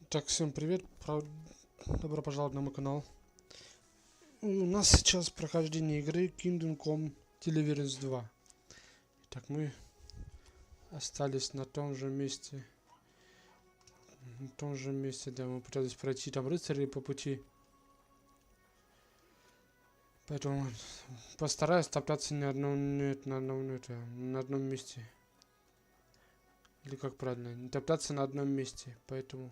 Так, всем привет, добро пожаловать на мой канал. У нас сейчас прохождение игры Kingdom Come Deliverance 2. Так, мы остались на том же месте. Да, мы пытались пройти там рыцарей по пути. Поэтому постараюсь топтаться на одном месте. Или как правильно, не топтаться на одном месте. Поэтому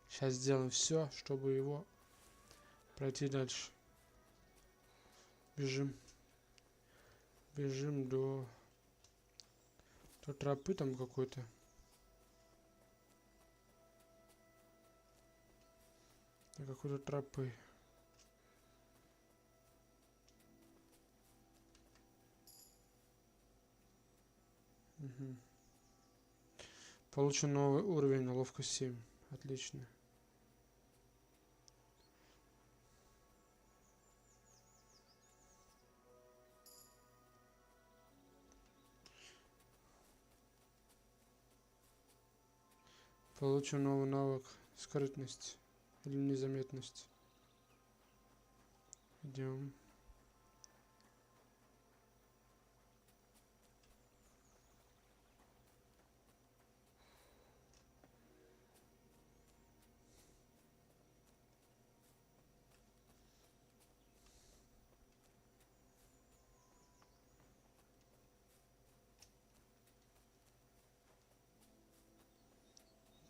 сейчас сделаем все, чтобы его пройти дальше. Бежим до тропы там какой-то. До какой-то тропы. Угу. Получен новый уровень на ловкость 7. Отлично. Получен новый навык скрытность или незаметность. Идем.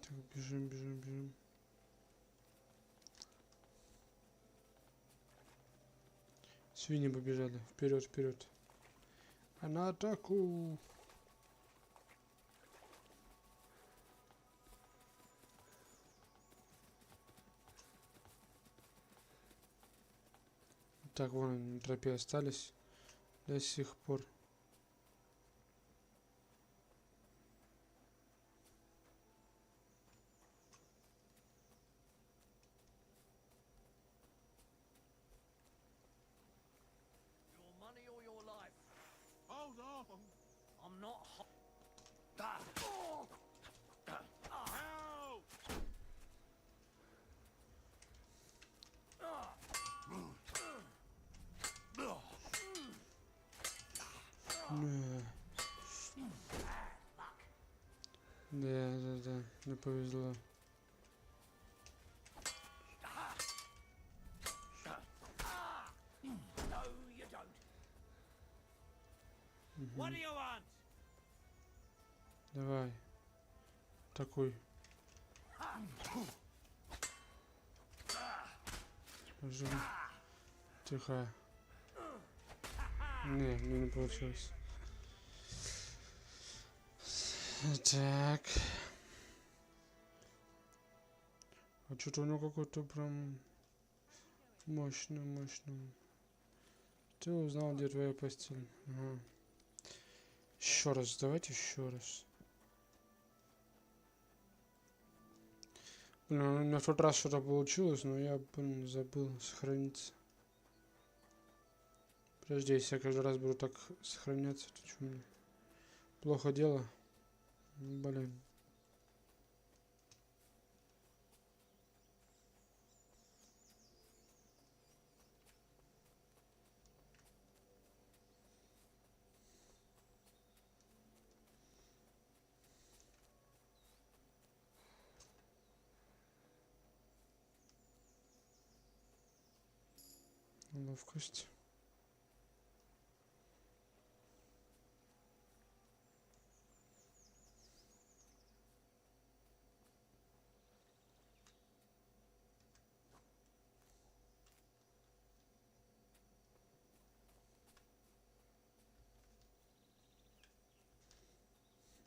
Так, бежим. Свиньи побежали. Вперед. А на атаку! Так, вон они на тропе остались до сих пор. Да, не повезло. Угу. Давай. Такой. Тихо. Не получилось. Так. А что-то у него какой-то прям мощный. Ты узнал, где твоя постель? Ага. Давайте еще раз. Блин, на тот раз что-то получилось, но я, забыл сохраниться. Подожди, если я каждый раз буду так сохраняться, то что мне? Плохо дело? Блин. Ловкость.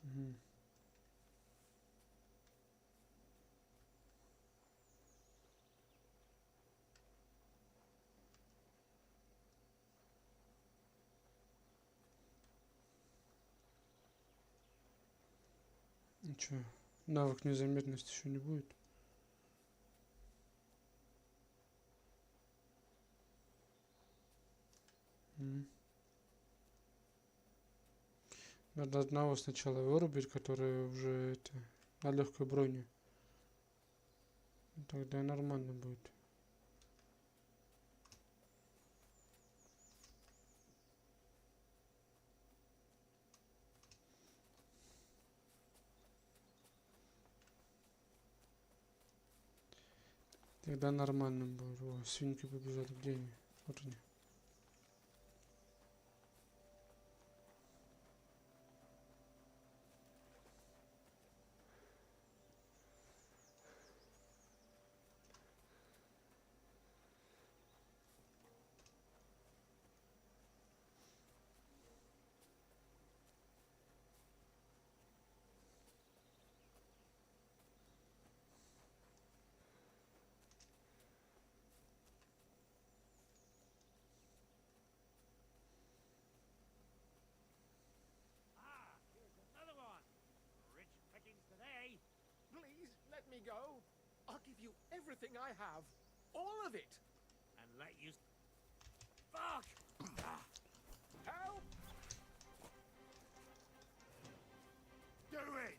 Угу. Ничего, навык незаметности еще не будет. Надо одного сначала вырубить, который уже на легкой броне. Тогда нормально будет. Тогда нормально будет. О, свинки побежали. Где они? Вот они. Please, let me go. I'll give you everything I have. All of it. And let you... Fuck! Help! Do it!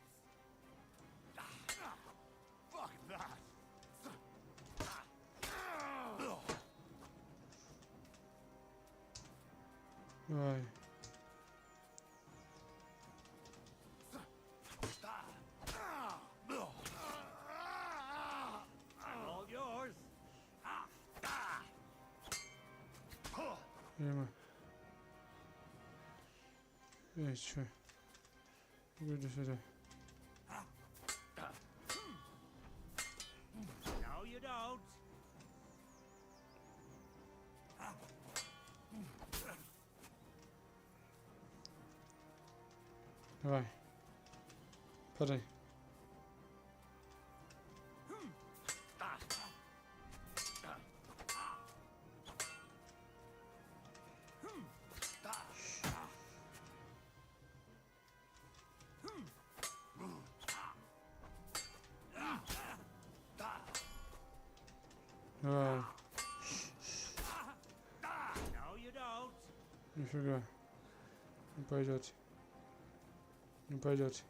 Fuck that! Давай. All yours! Прямо. Чё? Иди сюда. No, you don't. Давай. Падай. Давай. No, you don't. Нифига. Не пойдет. Не пойдет.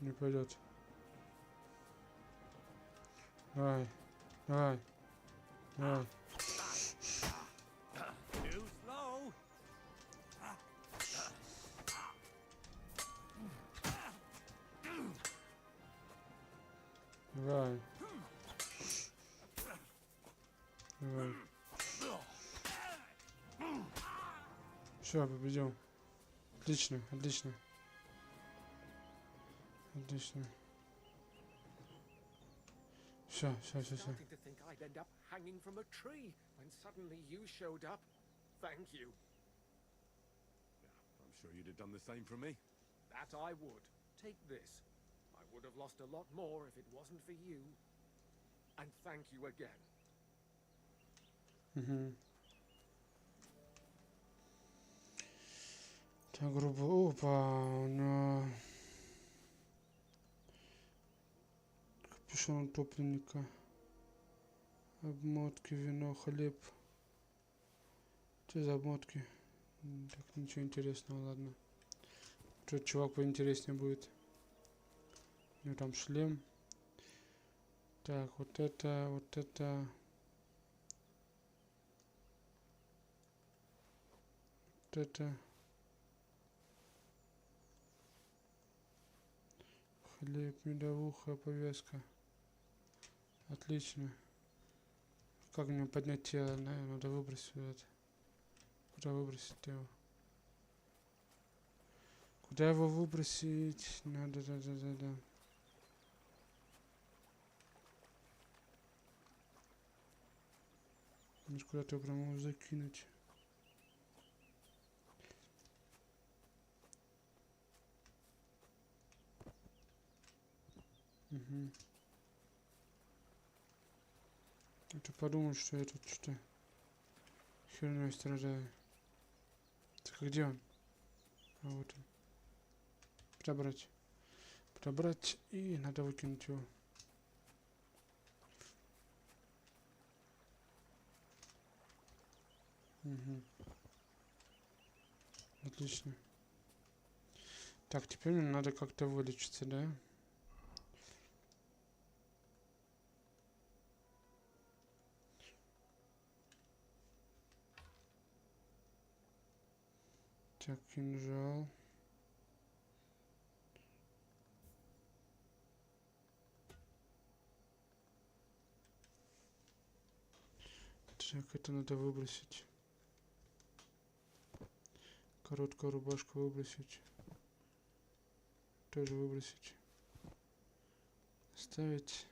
Не пойдет. Давай. Давай. Давай. Too slow. Давай. Давай. Все, победил. Отлично, отлично. Отлично. Все. Starting to think I'd end up hanging from a tree when suddenly you showed up. Thank you. I'm sure you'd have done the same for me. That I would. Take this. I would have lost a lot more if it wasn't for you. And thank you again. Угу. Так, грубо. Опа, на капюшон утопленника. Обмотки, вино, хлеб. Что за обмотки? Так, ничего интересного, ладно. Что чувак поинтереснее будет. У него там шлем. Так, вот это, вот это. Вот это. Хлеб, медовуха, повязка. Отлично. Как мне поднять тело? Надо выбросить это. Куда выбросить его? Куда его выбросить? Надо, да. Может, куда-то прям его закинуть. Угу. Это подумать, что я тут что-то херней страдаю. Так, где он? А вот он. Подобрать. Подобрать, и надо выкинуть его. Угу. Отлично. Так, теперь мне надо как-то вылечиться, да? Так, кинжал. Так, это надо выбросить. Короткую рубашку выбросить. Тоже выбросить. Оставить.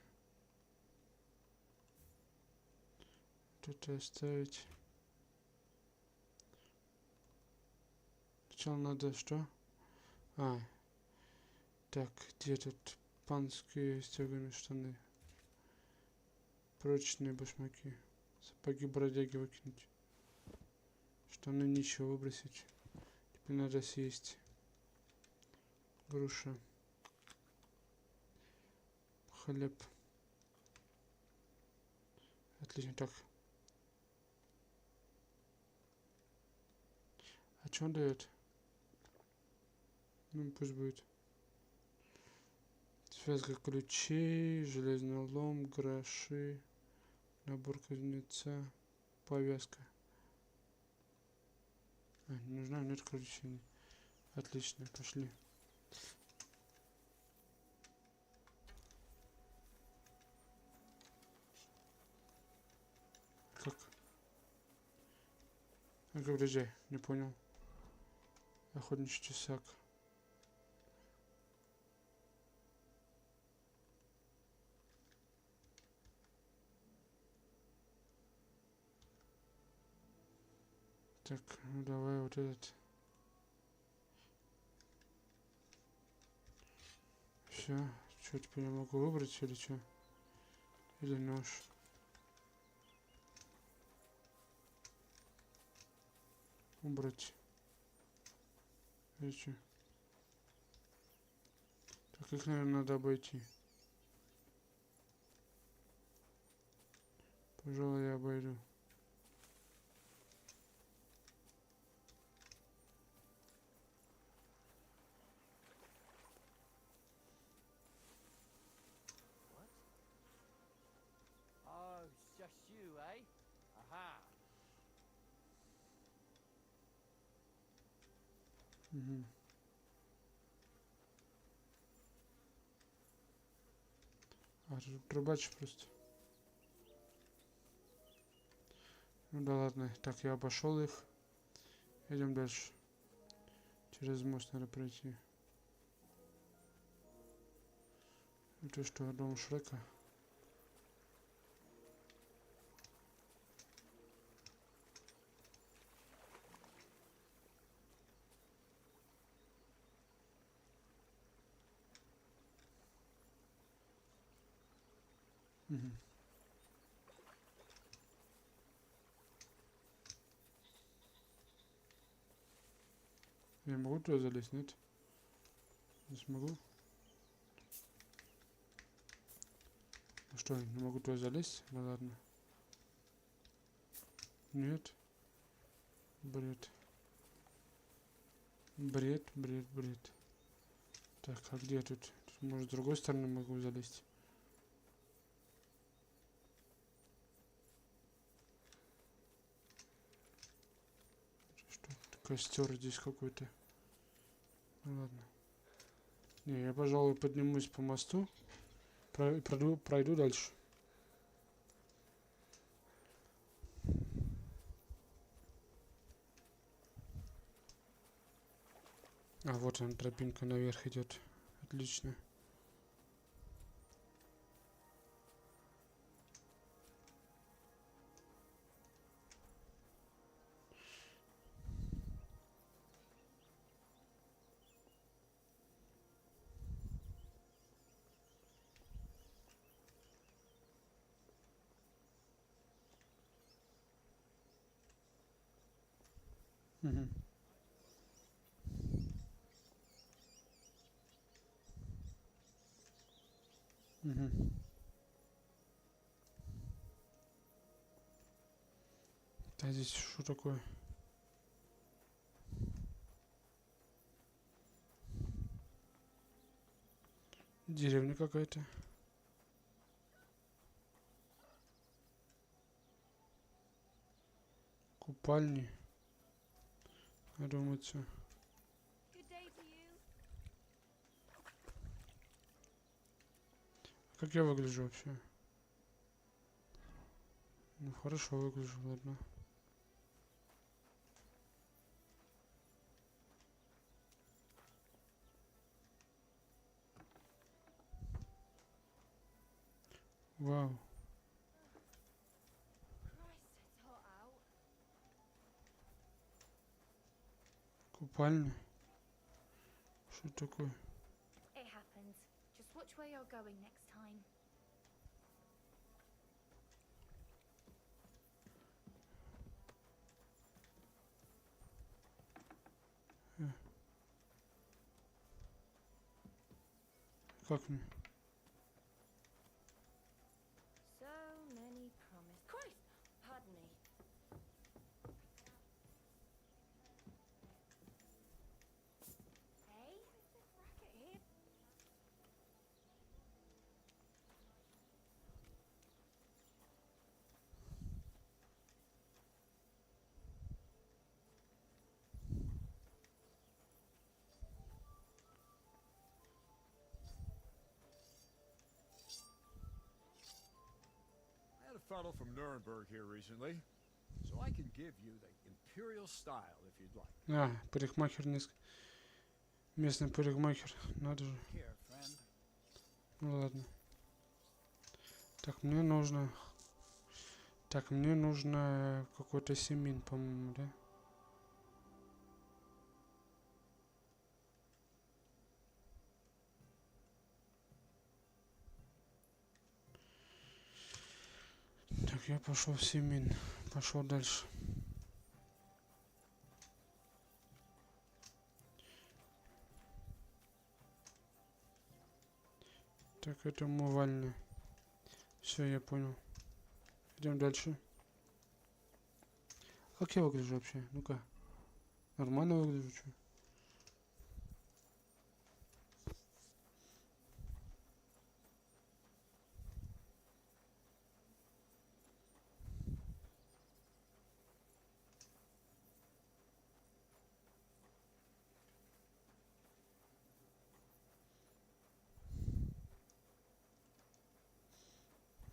Тут оставить. Сначала надо что? Так, где тут панские стеганые штаны? Прочные башмаки. Сапоги бродяги выкинуть. Штаны ничего выбросить. Теперь надо съесть. Груша. Хлеб. Отлично. Так. А что он дает? Ну, пусть будет. Связка ключей, железный лом, гроши, набор кузнеца, повязка. Не нужна, нет ключей. Отлично, пошли. Как? Подожди, не понял. Охотничий тесак. Так, ну давай вот этот. Все. Что теперь я могу выбрать или что? Или нож? Убрать. Или что? Так, их, наверное, надо обойти. Пожалуй, я обойду. Oh, just you, eh? Aha. Угу. Тут трубач просто. Ну да ладно. Так, я обошел их. Идем дальше. Через мост надо пройти. Это что, дом Шрека? Угу. Я могу туда залезть, нет? Не смогу. Ну что, не могу туда залезть? Ну ладно. Нет. Бред. Бред. Так, а где тут? Тут, может, с другой стороны могу залезть? Что? Костер здесь какой-то. Ну ладно. Не, я, пожалуй, поднимусь по мосту. Пройду дальше. А вот он, тропинка наверх идет. Отлично. Угу. Угу. А здесь что такое? Деревня какая-то. Купальни. Думается. Good day to you. Как я выгляжу вообще? Ну, хорошо выгляжу, ладно. Вау. Christ, it's hot out. Купальня. Что такое? It happens. Just watch where you're going next time. Как мне? So many promises. Christ! Pardon me. Hey, there's a racket here. I had a fellow from Nuremberg here recently, so I can give you the imperial style if you'd like. А, парикмахер местный парикмахер. Надо же. Here, friend. Ну ладно. Так, мне нужно... Так, мне нужно какой-то семин, по-моему, да? Так, я пошел в семин. Пошел дальше. Так, это умывальня. Все, я понял. Идем дальше. Как я выгляжу вообще? Ну-ка. Нормально выгляжу, что?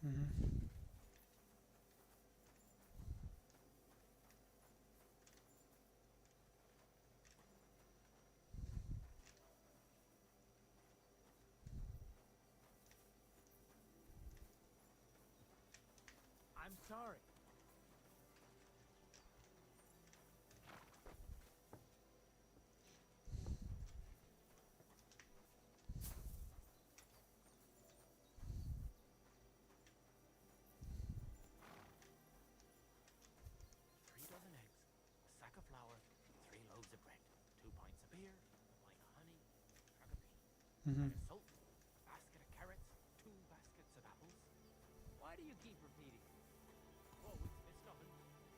Угу. I'm sorry. Three dozen eggs, a sack of flour, 3 loaves of bread, 2 pints of beer, a pint of honey, a jug of beans, Угу. a salt, a basket of carrots, 2 baskets of apples. Why do you keep repeating? Oh, it's nothing.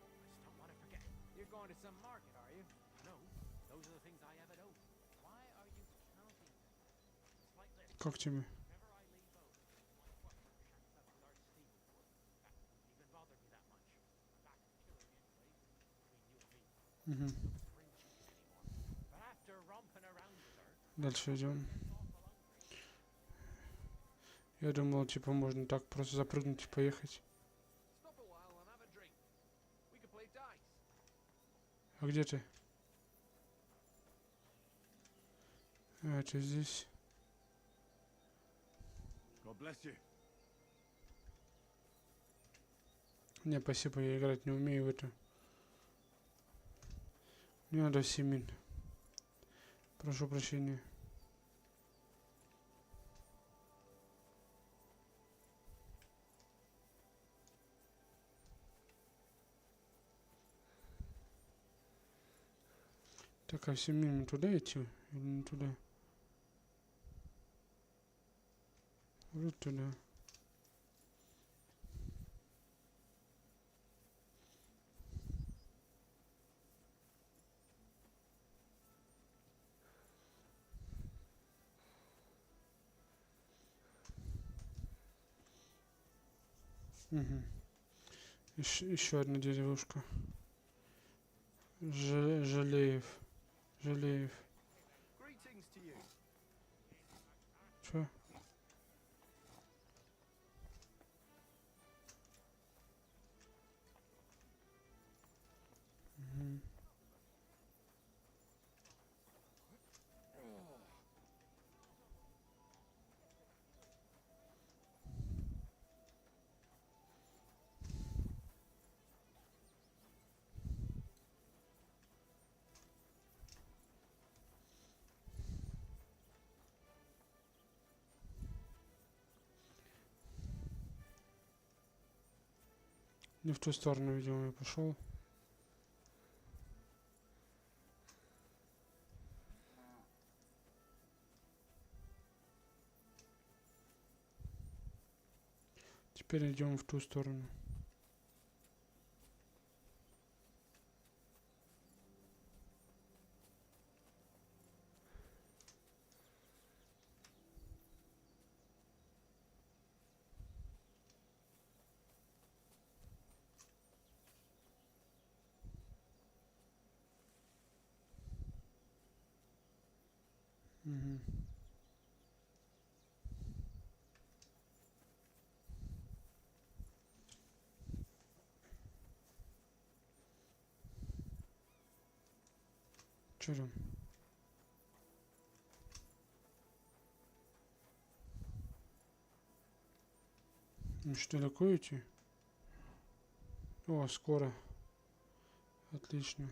I just don't want to forget. You're going to some market, are you? No, those are the things I have at home. Why are you counting them? It's like this. Как тебе? Whenever I leave home, my wife shouts out thirsty before. That wouldn't even bother me that much. I'm back to killing anyway, between you and me. Угу. Don't spring cheese anymore. But after romping around with her, Дальше идем. gets awful hungry. Я думал, типа, можно так просто запрыгнуть и поехать. Stop a while and have a drink. We could play dice. А где ты? А, это здесь. God bless you. Не, спасибо, я играть не умею в это. Мне надо в семин. Прошу прощения. Так, а в семин мне туда идти? Или не туда? Вроде туда. Угу. Еще одна деревушка. Жалеев. Greetings to you. Чё? Мгм. Не в ту сторону, видимо, я пошел. Теперь идем в ту сторону. Мгм. Чё там? Что, далеко идти? О, скоро. Отлично.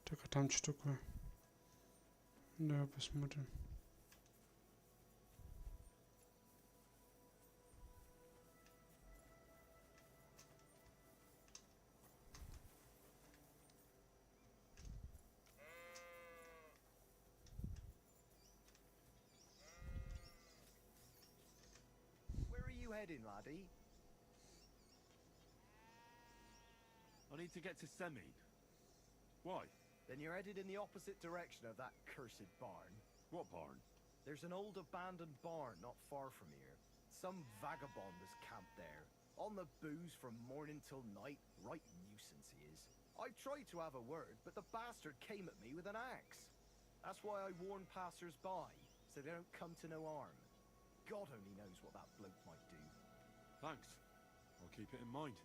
Так, а там что такое? Давай посмотрим. Where are you heading, laddie? I need to get to Semi. Why? Then you're headed in the opposite direction of that cursed barn. What barn? There's an old abandoned barn not far from here. Some vagabond has camped there. On the booze from morning till night. Right nuisance he is. I tried to have a word, but the bastard came at me with an axe. That's why I warn passers-by, so they don't come to no harm. God only knows what that bloke might do. Thanks. I'll keep it in mind.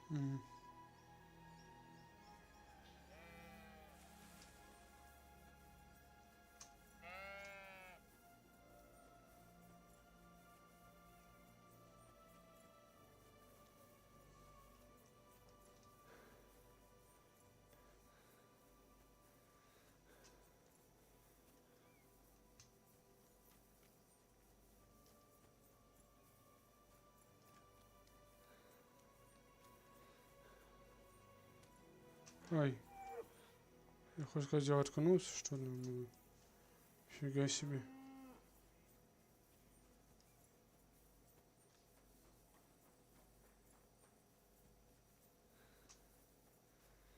Мгм. Ай. Я хоть сказать, я воткнулся, что ли? Ну, фига себе.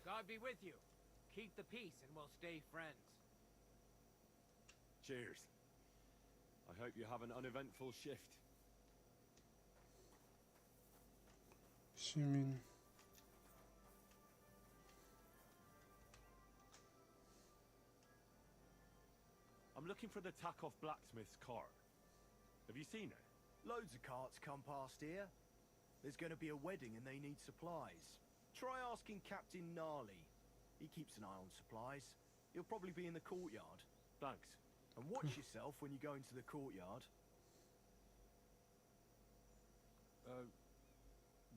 God be with you. Keep the peace and we'll stay friends. Cheers. I hope you have an uneventful shift. Семейный. I'm looking for the Takoff blacksmith's cart. Have you seen it? Loads of carts come past here. There's going to be a wedding and they need supplies. Try asking Captain Gnarly. He keeps an eye on supplies. He'll probably be in the courtyard. Thanks. And watch yourself when you go into the courtyard.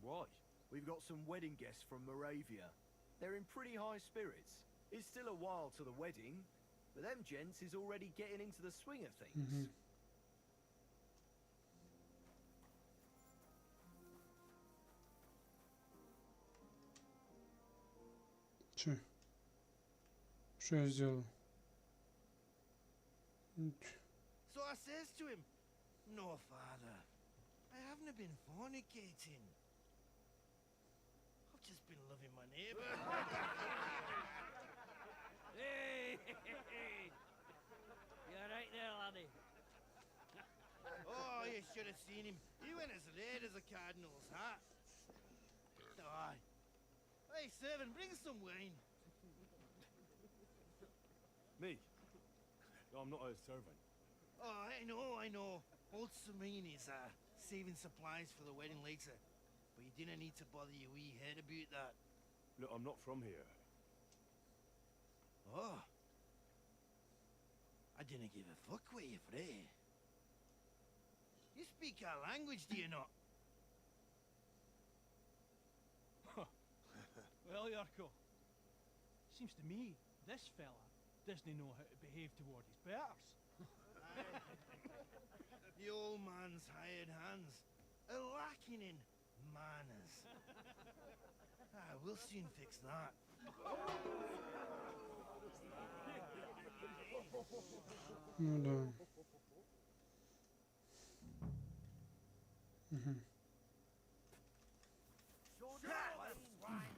Why? We've got some wedding guests from Moravia. They're in pretty high spirits. It's still a while to the wedding, but them gents is already getting into the swing of things. Мгм. Че? Что я сделал? So I says to him, "No, father, I haven't been fornicating. I've just been loving my neighbour." Hey, could have seen him. He went as red as a cardinal's hat. Aye. Hey, servant, bring some wine. Me? No, I'm not a servant. Oh, I know. Old Serene is saving supplies for the wedding later. But you didn't need to bother your wee head about that. Look, I'm not from here. Oh. I didn't give a fuck what you fray. You speak our language, do you not? Well, Yurko, seems to me this fella doesn't know how to behave toward his betters. The old man's hired hands are lacking in manners. We'll soon fix that. Ну да. Мгм. Давай, давай.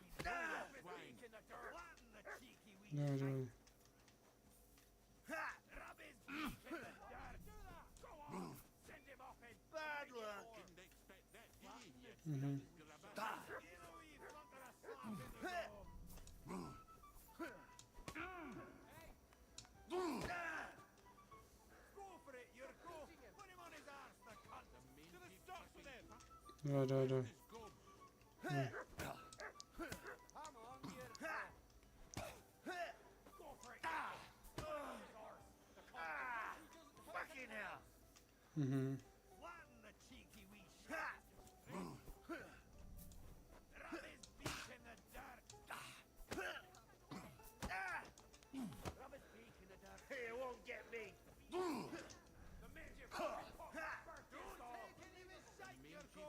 Bad luck. Мгм. Давай, давай, давай. Давай. Fucking hell. Мгм. Flatten the cheeky wee shit. Rub his beak in the dirt. Rub his beak in the dirt. Hey, it won't get me. The major fucking pop first. Don't take any of his shite, Yurko.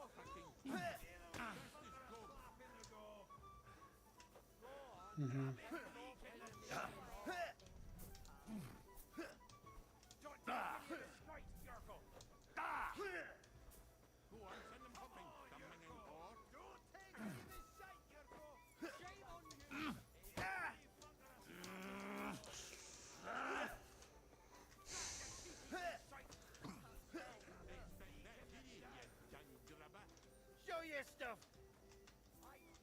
Slap in the go. Go on. Мгм. Rub his beak in the dirt. Don't take any of his shite, Yurko. Go on, send them hopping. Coming in port. Don't take any of his shite, Yurko. Shame on you. Show your stuff.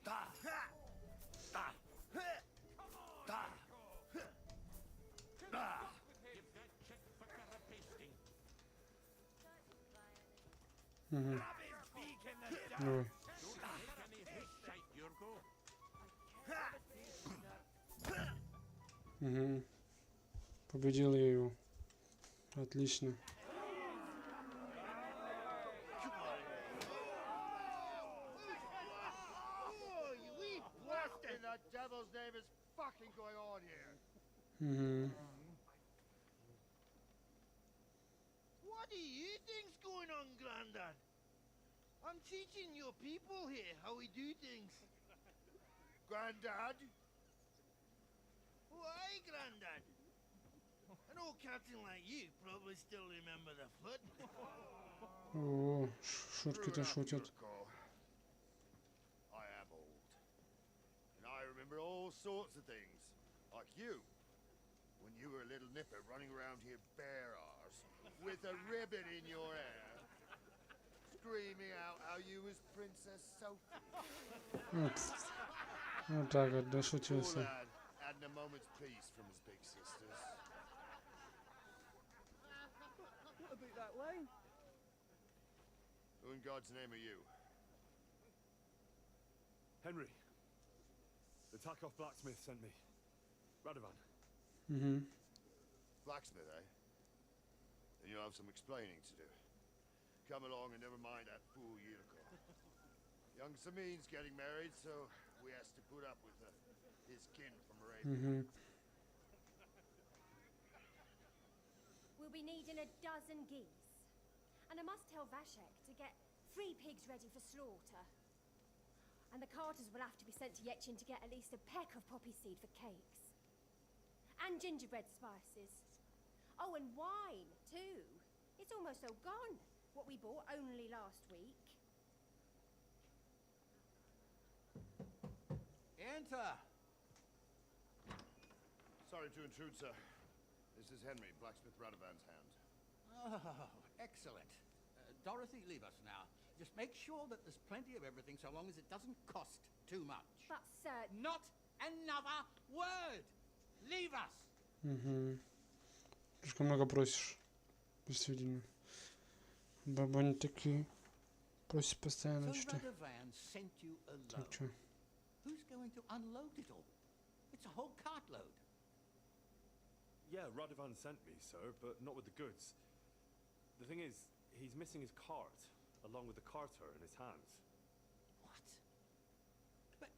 Da. Da. Da. Da. Da. Give that check for carapasting. Мгм. Rub his beak in the dirt. Давай. Don't take any of his shite, Yurko. Мгм. Победил я его. Отлично. Oh, you wee blasted! The devil's name is fucking going on here? Мгм. What do you think's going on, Grandad? I'm teaching your people here how we do things. Granddad? Why, Grandad? An old captain like you probably still remember the flood. О, шутки-то шутят. I am old. And I remember all sorts of things. Like you. When you were a little nipper running around here bare arse, with a ribbon in your hair, screaming out how you was Princess Sophie. Вот так вот, Poor дошутился. lad hadn't a moment's peace from his big sisters. What about that line? Who in God's name are you? Henry. The Takoff blacksmith sent me. Radovan. Мгм. Blacksmith, eh? Then you'll have some explaining to do. Come along and never mind that fool Yurko. Young Samin's getting married, so we has to put up with his kin from Arabia. Мгм. We'll be needing a dozen geese. And I must tell Vashek to get 3 pigs ready for slaughter. And the carters will have to be sent to Yechin to get at least a peck of poppy seed for cakes. And gingerbread spices. Oh, and wine, too. It's almost all gone. What we bought only last week. Enter! Sorry to intrude, sir. This is Henry, blacksmith Radovan's hand. Oh, excellent. Dorothy, leave us now. Just make sure that there's plenty of everything so long as it doesn't cost too much. But, sir, Not another word! Leave us! Угу. Слишком много просишь. Действительно. Бабы они такие. Просят постоянно So что-то. Radovan sent you alone. Так, чё? Who's going to unload it all? It's a whole cartload. Yeah, Radovan sent me, sir, but not with the goods. The thing is, he's missing his cart, along with the carter in his hands. What? But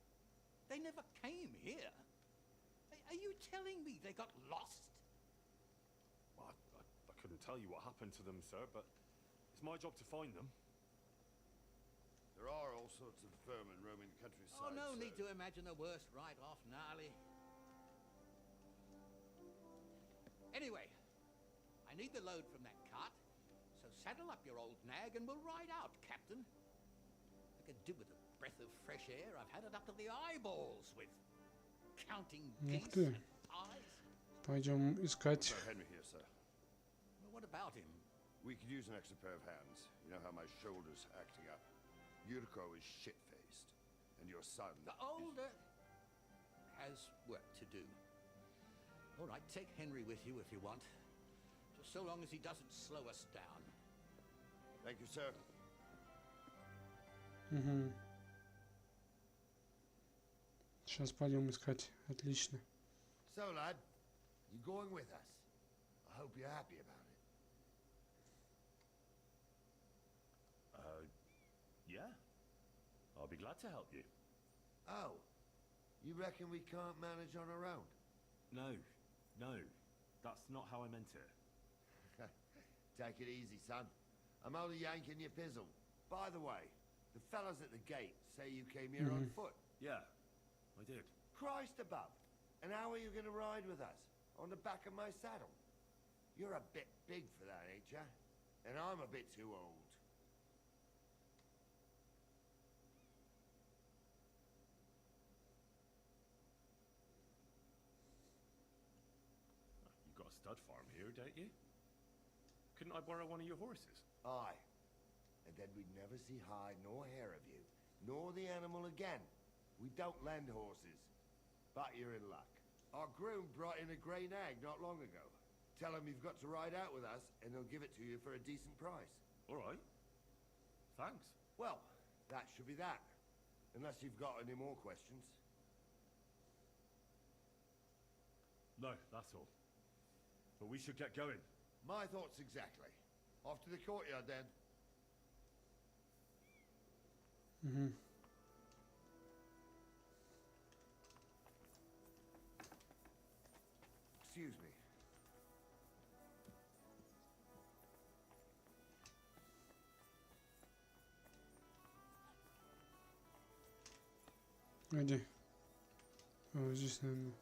they never came here. Are you telling me they got lost? I couldn't tell you what happened to them, sir, but it's my job to find them. There are all sorts of vermin roaming the countryside. Oh, no sir. need to imagine the worst right off, gnarly. Anyway, I need the load from that cart, so saddle up your old nag and we'll ride out, Captain. I could do with a breath of fresh air. I've had it up to the eyeballs with counting geese ты. and pies. Пойдем искать. Sir Henry here, sir. Well, what about him? We could use an extra pair of hands. You know how my shoulder's acting up. Yuriko is shit-faced, and your son... The older has work to do. All right, take Henry with you if you want. Just so long as he doesn't slow us down. Thank you, sir. Угу. Сейчас пойдем искать. Отлично. So, lad, you going with us? I hope you're happy about it. Yeah. I'll be glad to help you. Oh, you reckon we can't manage on our own? No, that's not how I meant it. Take it easy, son. I'm only yanking your pizzle. By the way, the fellas at the gate say you came here on foot. Yeah, I did. Christ above. And how are you going to ride with us? On the back of my saddle? You're a bit big for that, ain't ya? And I'm a bit too old. You've got a stud farm here, don't you? Couldn't I borrow one of your horses? Aye. And then we'd never see hide nor hair of you, nor the animal again. We don't lend horses. But you're in luck. Our groom brought in a grey nag not long ago. Tell him you've got to ride out with us, and he'll give it to you for a decent price. All right. Thanks. Well, that should be that. Unless you've got any more questions. No, that's all. But we should get going. My thoughts exactly. Off to the courtyard then. Угу. Excuse me. Где? О, здесь, наверное.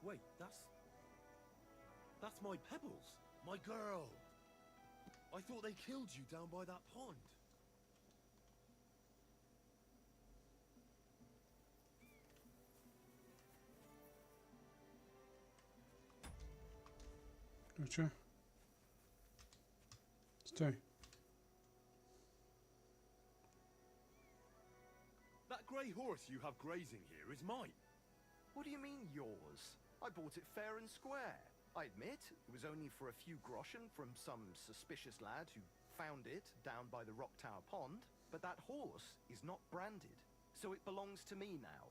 Wait, that's my Pebbles, my girl. I thought they killed you down by that pond. Ну чё? Стой. That grey horse you have grazing here is mine. What do you mean, yours? I bought it fair and square. I admit, it was only for a few groschen from some suspicious lad who found it down by the Rock Tower Pond, but that horse is not branded, so it belongs to me now.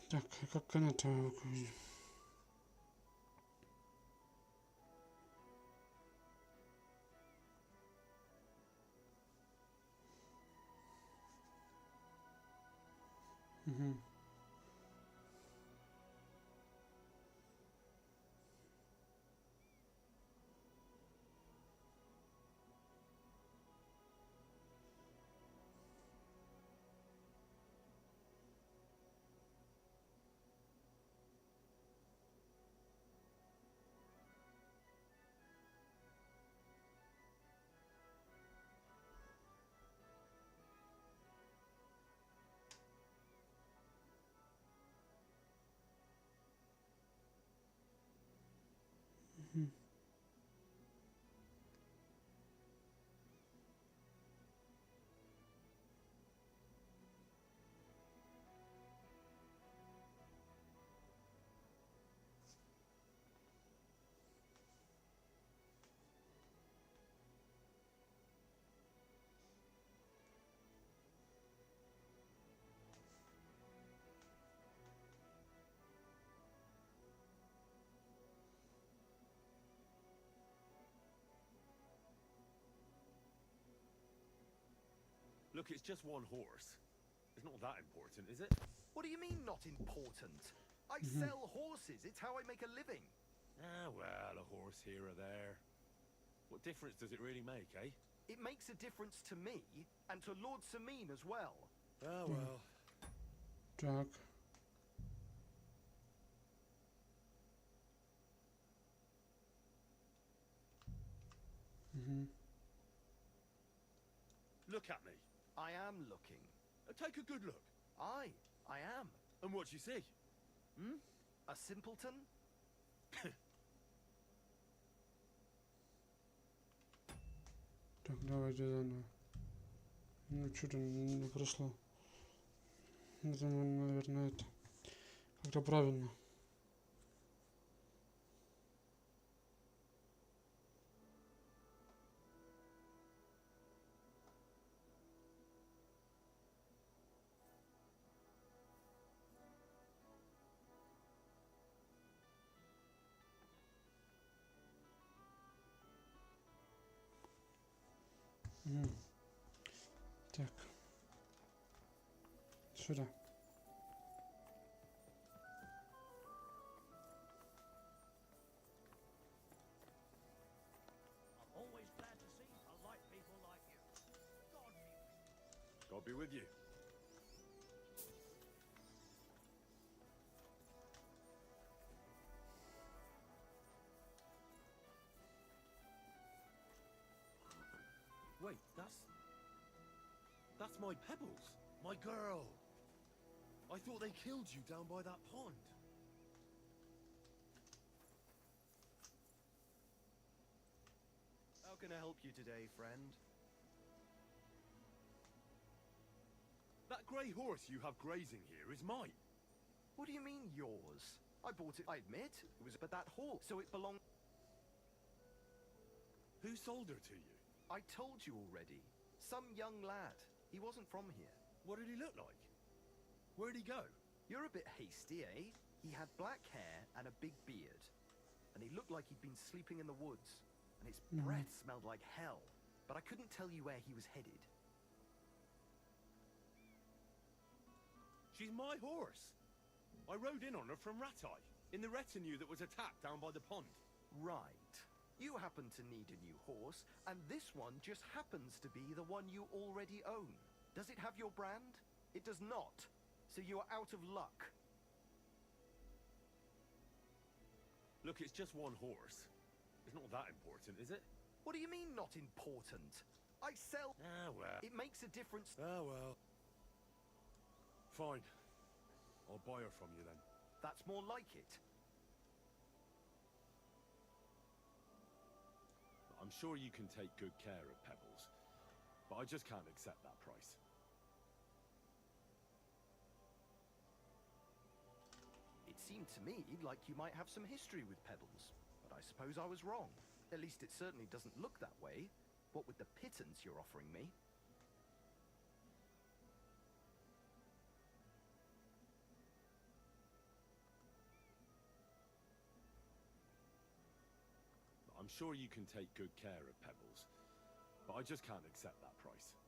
Так, а как она-то выглядит? Угу. Look, it's just one horse. It's not that important, is it? What do you mean, not important? I sell horses. It's how I make a living. Ah, well, a horse here or there. What difference does it really make, eh? It makes a difference to me and to Lord Samine as well. Oh, well. Так. Look at me. I am looking. Take a good look. I am. And what you see? A simpleton? Так, давайте заново. Ну, что-то не прошло. Это, наверное, это как-то правильно. Так. Сюда. I'm always glad to see polite people like you. God be with you. Wait, that's my Pebbles, my girl. I thought they killed you down by that pond. How can I help you today, friend? That grey horse you have grazing here is mine. What do you mean, yours? I bought it, I admit. It was but that horse, so it belonged... Who sold her to you? I told you already. Some young lad. He wasn't from here. What did he look like? Where'd he go? You're a bit hasty, eh? He had black hair and a big beard. And he looked like he'd been sleeping in the woods. And his breath smelled like hell. But I couldn't tell you where he was headed. She's my horse. I rode in on her from Ratai, in the retinue that was attacked down by the pond. Right. You happen to need a new horse, and this one just happens to be the one you already own. Does it have your brand? It does not. So you are out of luck. Look, it's just one horse. It's not that important, is it? What do you mean, not important? I sell... Ah, well. It makes a difference... Ah, well. Fine. I'll buy her from you then. That's more like it. I'm sure you can take good care of Pebbles, but I just can't accept that price. It seemed to me like you might have some history with Pebbles, but I suppose I was wrong. At least it certainly doesn't look that way. What with the pittance you're offering me? I'm sure you can take good care of Pebbles, but I just can't accept that price.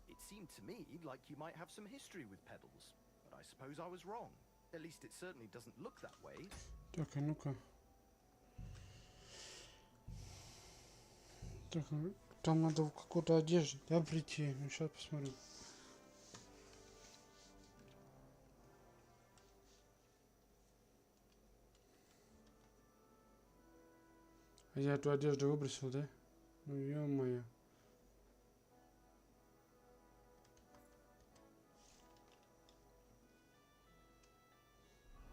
It seemed to me like you might have some history with Pebbles, but I suppose I was wrong. At least it certainly doesn't look that way. Так, а ну-ка. Так, там надо в какую-то одежду, да, прийти. Ну, сейчас посмотрю. А я эту одежду выбросил, да? Ну, ё-моё.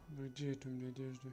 Ну, где это у меня одежда?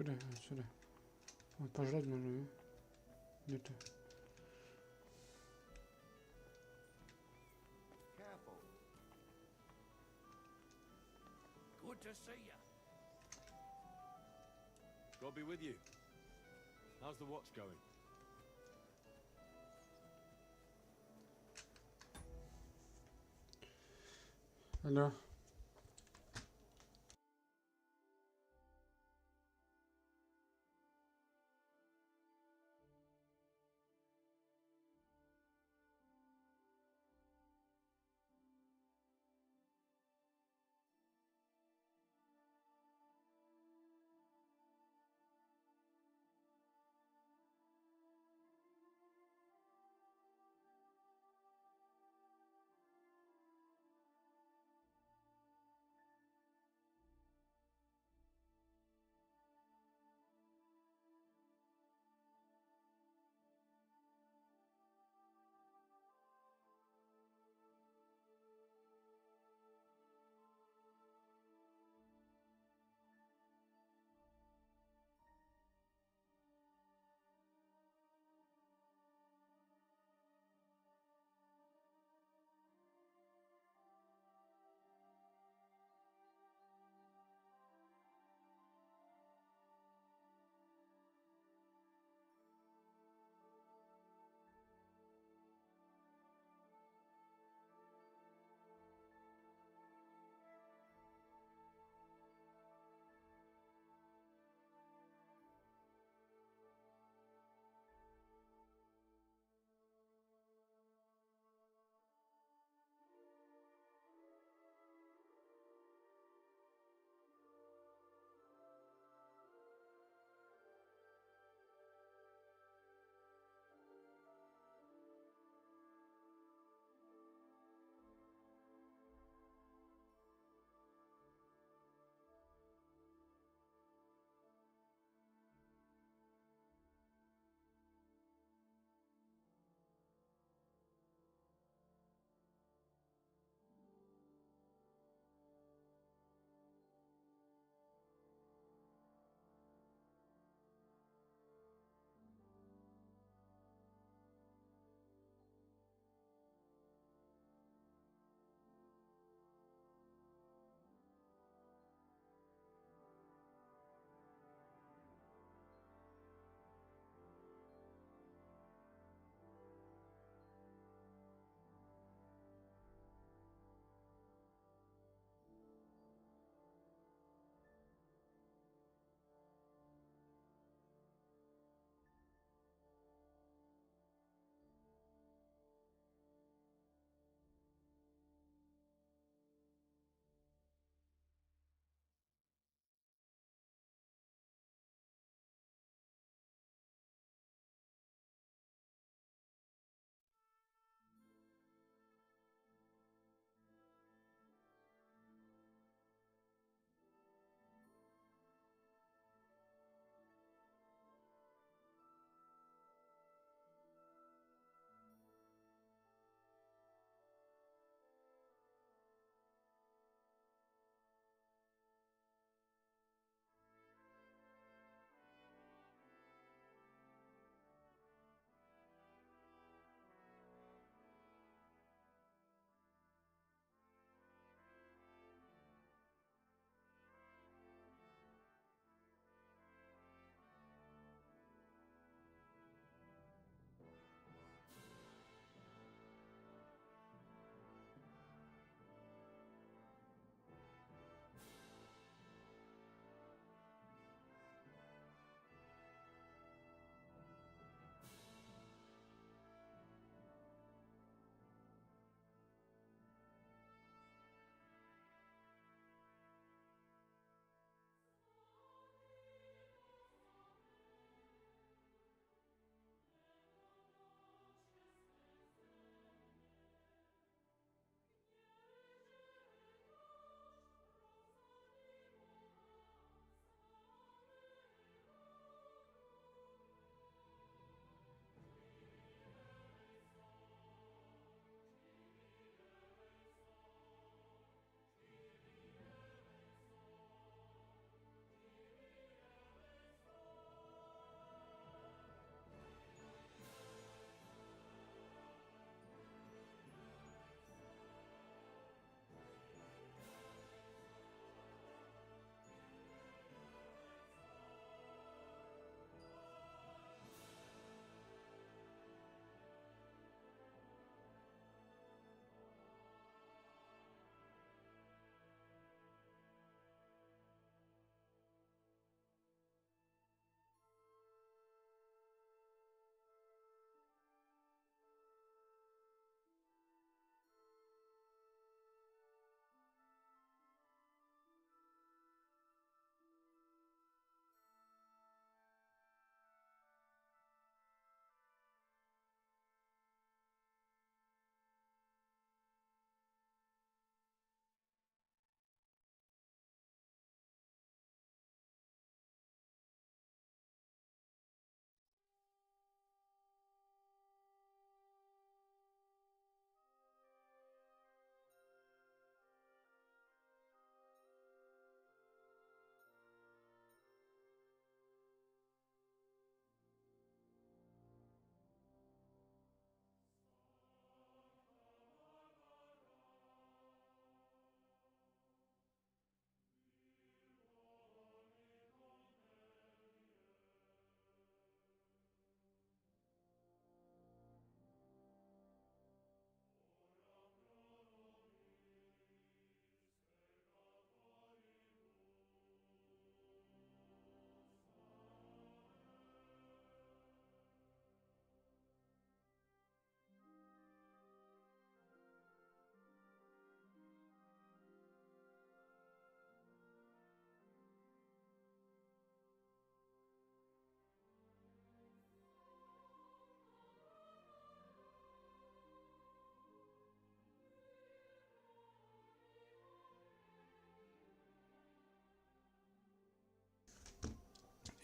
Куда? Сюда. Вот, пожрать можно, да? Где-то. Careful. Good to see you. God be with you. How's the watch going? Алло.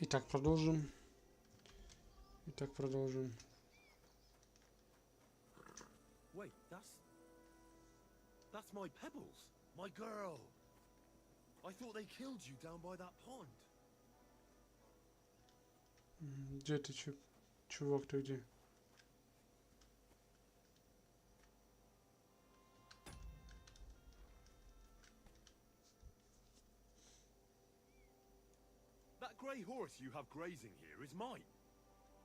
Итак, продолжим. Итак, продолжим. Wait, that's my Pebbles, my girl. I thought they killed you down by that pond. Где ты, чувак, ты где? That grey horse you have grazing here is mine.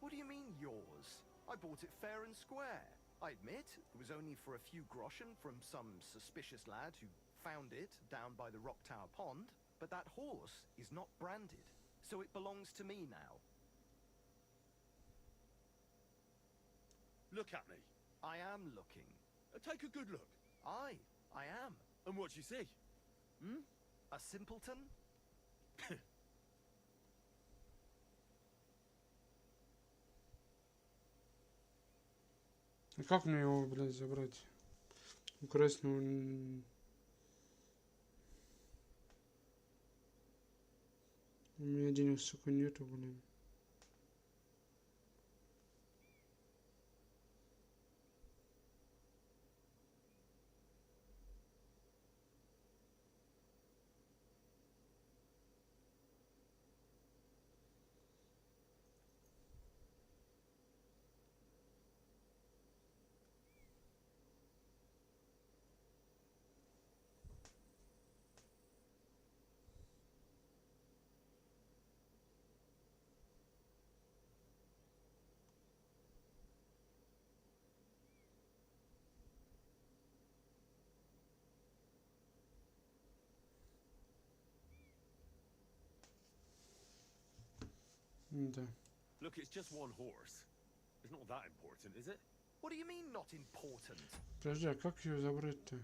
What do you mean, yours? I bought it fair and square. I admit, it was only for a few groschen from some suspicious lad who found it down by the Rock Tower Pond, but that horse is not branded, so it belongs to me now. Look at me. I am looking. Take a good look. I am. And what you see? A simpleton? А как мне его, блядь, забрать? Украсть, ну... У меня денег, сука, нету, блин. Да. Look, it's just one horse. It's not that important, is it? What do you mean, not important? Подожди, а как ее забрать-то?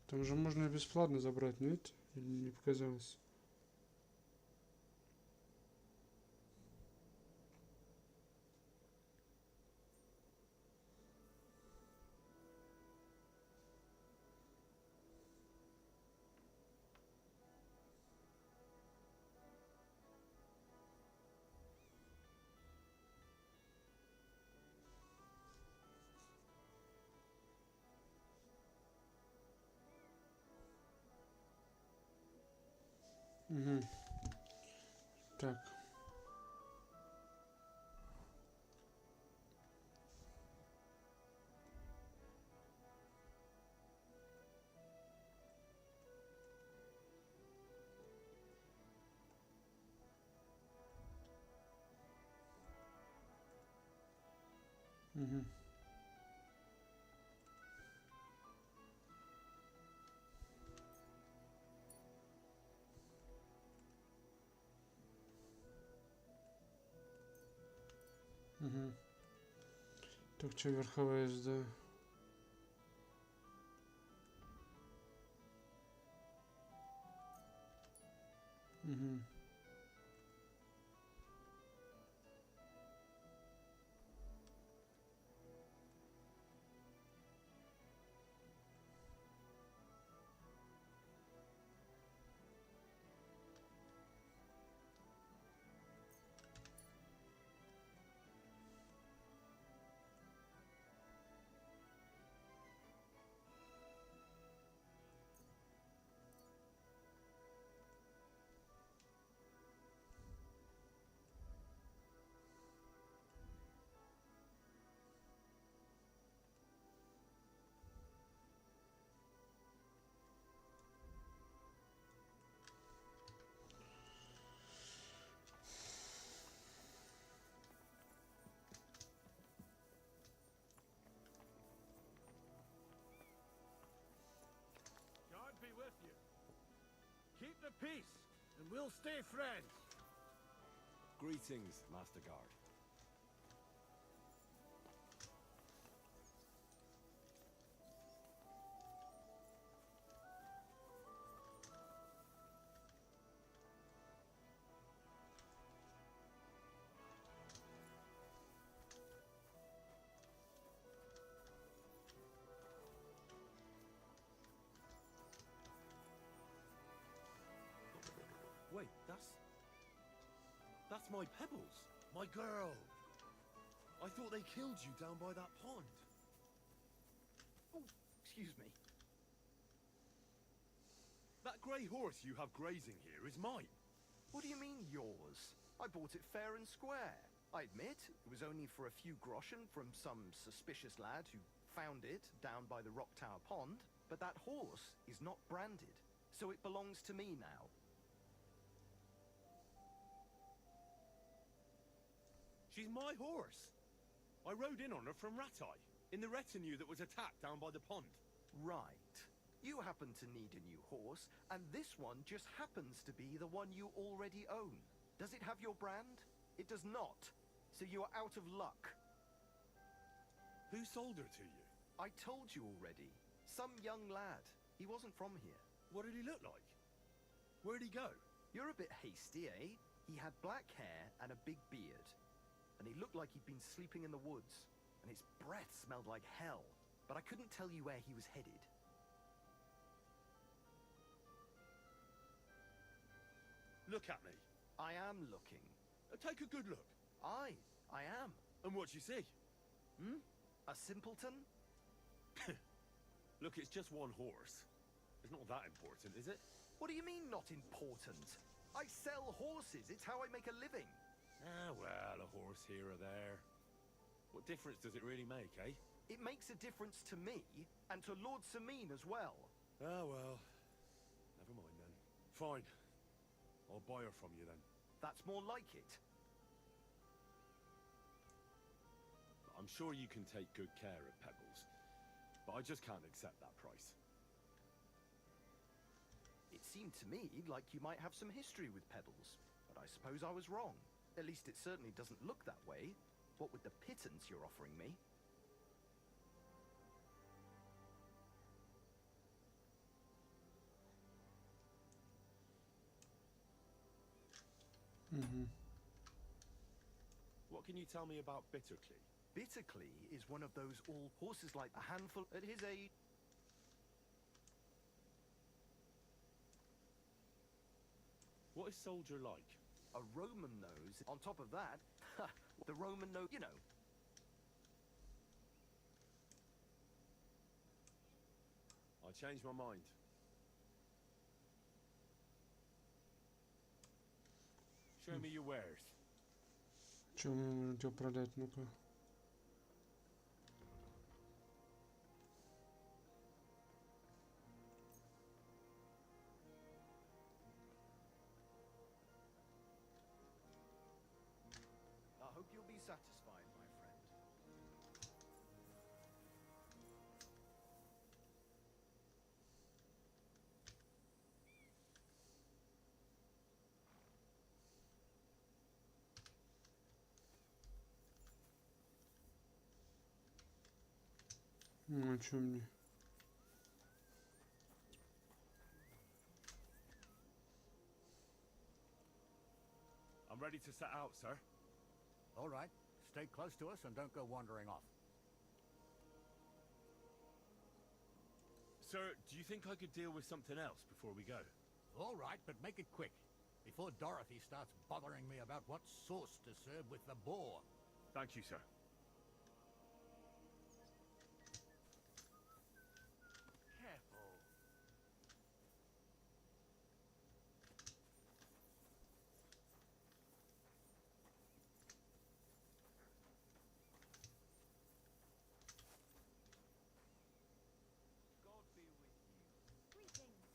Там же можно и бесплатно забрать, нет? Или не показалось? Угу. Так. Угу. Угу. Так, что, верховая езда? Угу. God be with you. Keep the peace, and we'll stay friends. Greetings, Master Guard. That's my Pebbles, my girl. I thought they killed you down by that pond. Oh, excuse me. That grey horse you have grazing here is mine. What do you mean, yours? I bought it fair and square. I admit, it was only for a few groschen from some suspicious lad who found it down by the Rock Tower Pond, but that horse is not branded, so it belongs to me now. She's my horse. I rode in on her from Ratai, in the retinue that was attacked down by the pond. Right. You happen to need a new horse, and this one just happens to be the one you already own. Does it have your brand? It does not. So you are out of luck. Who sold her to you? I told you already. Some young lad. He wasn't from here. What did he look like? Where'd he go? You're a bit hasty, eh? He had black hair and a big beard. And he looked like he'd been sleeping in the woods. And his breath smelled like hell. But I couldn't tell you where he was headed. Look at me. I am looking. Take a good look. I am. And what you see? A simpleton? Look, it's just one horse. It's not that important, is it? What do you mean, not important? I sell horses. It's how I make a living. Ah, well, a horse here or there. What difference does it really make, eh? It makes a difference to me, and to Lord Samine as well. Ah, well. Never mind then. Fine. I'll buy her from you then. That's more like it. I'm sure you can take good care of Pebbles, but I just can't accept that price. It seemed to me like you might have some history with Pebbles, but I suppose I was wrong. At least it certainly doesn't look that way. What with the pittance you're offering me? What can you tell me about Bittercly? Bittercly is one of those all horses like a handful at his age. What is Soldier like? A Roman nose. On top of that, the Roman nose, you know. I changed my mind. Show me your wares. Че мне нужно продать? Ну-ка. I hope you'll be satisfied, my friend. Ну, а чё мне? I'm ready to set out, sir. All right. Stay close to us and don't go wandering off. Sir, do you think I could deal with something else before we go? All right, but make it quick. Before Dorothy starts bothering me about what sauce to serve with the boar. Thank you, sir. Careful. God be with you. Greetings.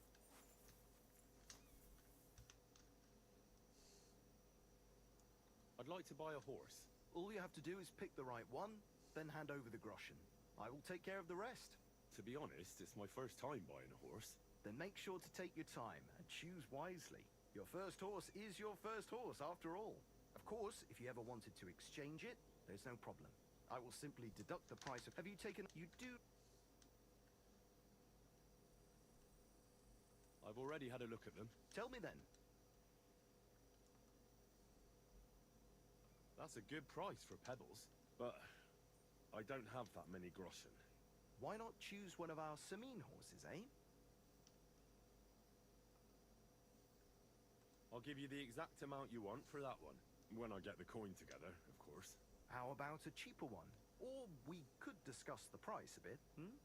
I'd like to buy a horse. All you have to do is pick the right one, then hand over the groschen. I will take care of the rest. To be honest, it's my first time buying a horse. Then make sure to take your time and choose wisely. Your first horse is your first horse, after all. Of course, if you ever wanted to exchange it, there's no problem. I will simply deduct the price of... Have you taken... You do... I've already had a look at them. Tell me then. That's a good price for Pebbles, but I don't have that many groschen. Why not choose one of our Samine horses, eh? I'll give you the exact amount you want for that one. When I get the coin together, of course. How about a cheaper one? Or we could discuss the price a bit, hmm?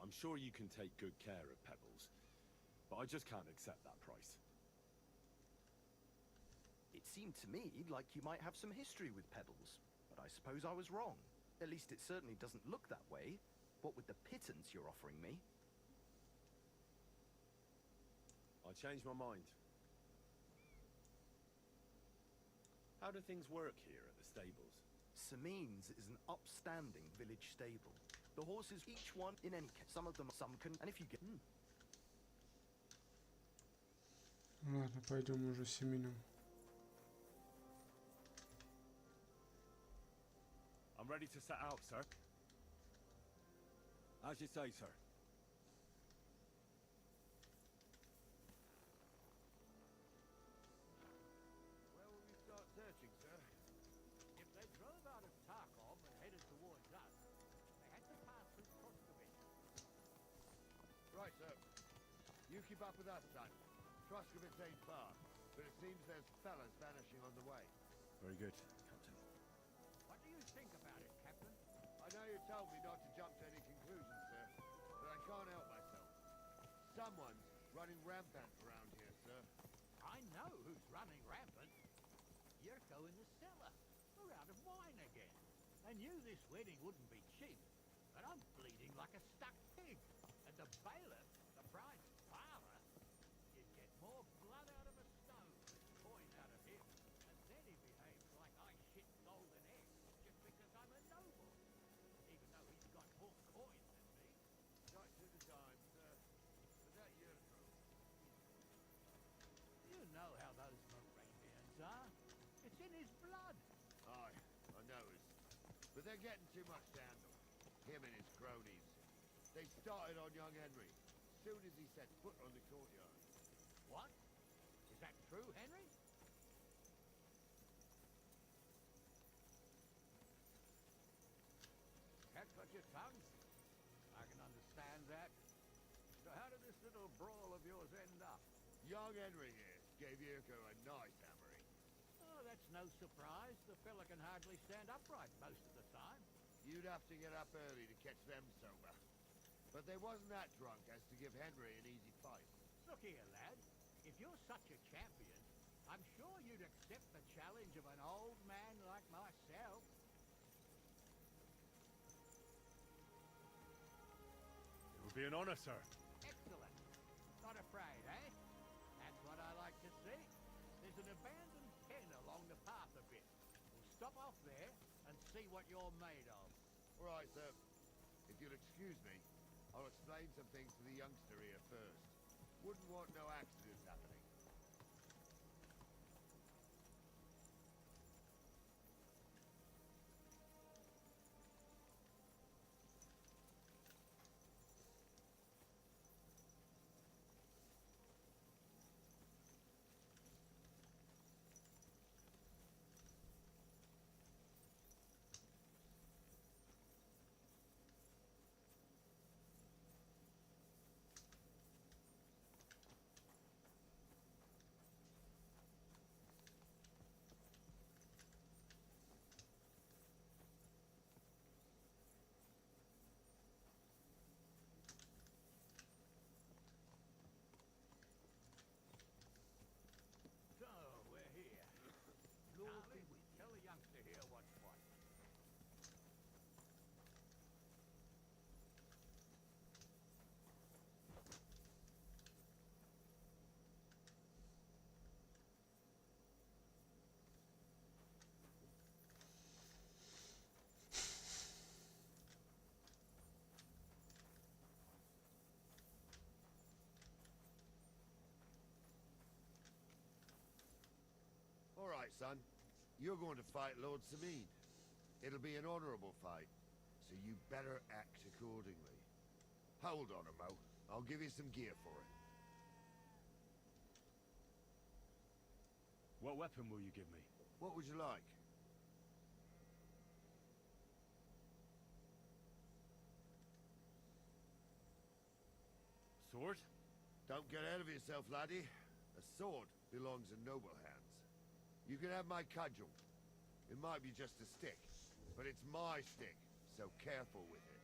I'm sure you can take good care of Pebbles, but I just can't accept that price. It seemed to me like you might have some history with Pebbles, but I suppose I was wrong. At least it certainly doesn't look that way. What with the pittance you're offering me? I changed my mind. How do things work here at the stables? Samin's is an upstanding village stable. The horses, each one in any case. Some of them, some can, and if you get... Ладно, пойдем уже Семеном. I'm ready to set out, sir. As you say, sir. Where will we start searching, sir? If they drove out of Tarkov and headed towards us, they had to pass through Pogruzis. Right, sir. You keep up with us, son. Troskovitz ain't far, but it seems there's fellas vanishing on the way. Very good, Captain. What do you think about it, Captain? I know you told me not to jump to any conclusions, sir, but I can't help myself. Someone's running rampant around here, sir. I know who's running rampant. Yurko in the cellar. We're out of wine again. I knew this wedding wouldn't be cheap, but I'm bleeding like a stuck pig. And the bailiff, the bride's father, you'd get more blood out of a stone than coin out of him. And then he behaves like I shit golden eggs just because I'm a noble. Even though he's got more coin than me. Right to the time, sir. Was that Yurko? You know how those Moravians are. It's in his blood. Aye, I noticed. But they're getting too much to handle. Him and his cronies. They started on young Henry, soon as he set foot on the courtyard. What? Is that true, Henry? Can't cut your tongue? I can understand that. So how did this little brawl of yours end up? Young Henry here gave Yurko a nice hammering. Oh, that's no surprise. The fella can hardly stand upright most of the time. You'd have to get up early to catch them sober. But they wasn't that drunk as to give Henry an easy fight. Look here, lad. If you're such a champion, I'm sure you'd accept the challenge of an old man like myself. It would be an honor, sir. Excellent. Not afraid, eh? That's what I like to see. There's an abandoned pen along the path a bit. We'll stop off there and see what you're made of. All right, sir. If you'll excuse me, I'll explain some things to the youngster here first. Wouldn't want no accidents happening. So, we're here. Lord, tell the youngster here what's what. All right, son. You're going to fight Lord Samin. It'll be an honorable fight, so you better act accordingly. Hold on a mo. I'll give you some gear for it. What weapon will you give me? What would you like? Sword? Don't get ahead of yourself, laddie. A sword belongs in noble hands. You can have my cudgel. It might be just a stick, but it's my stick, so careful with it.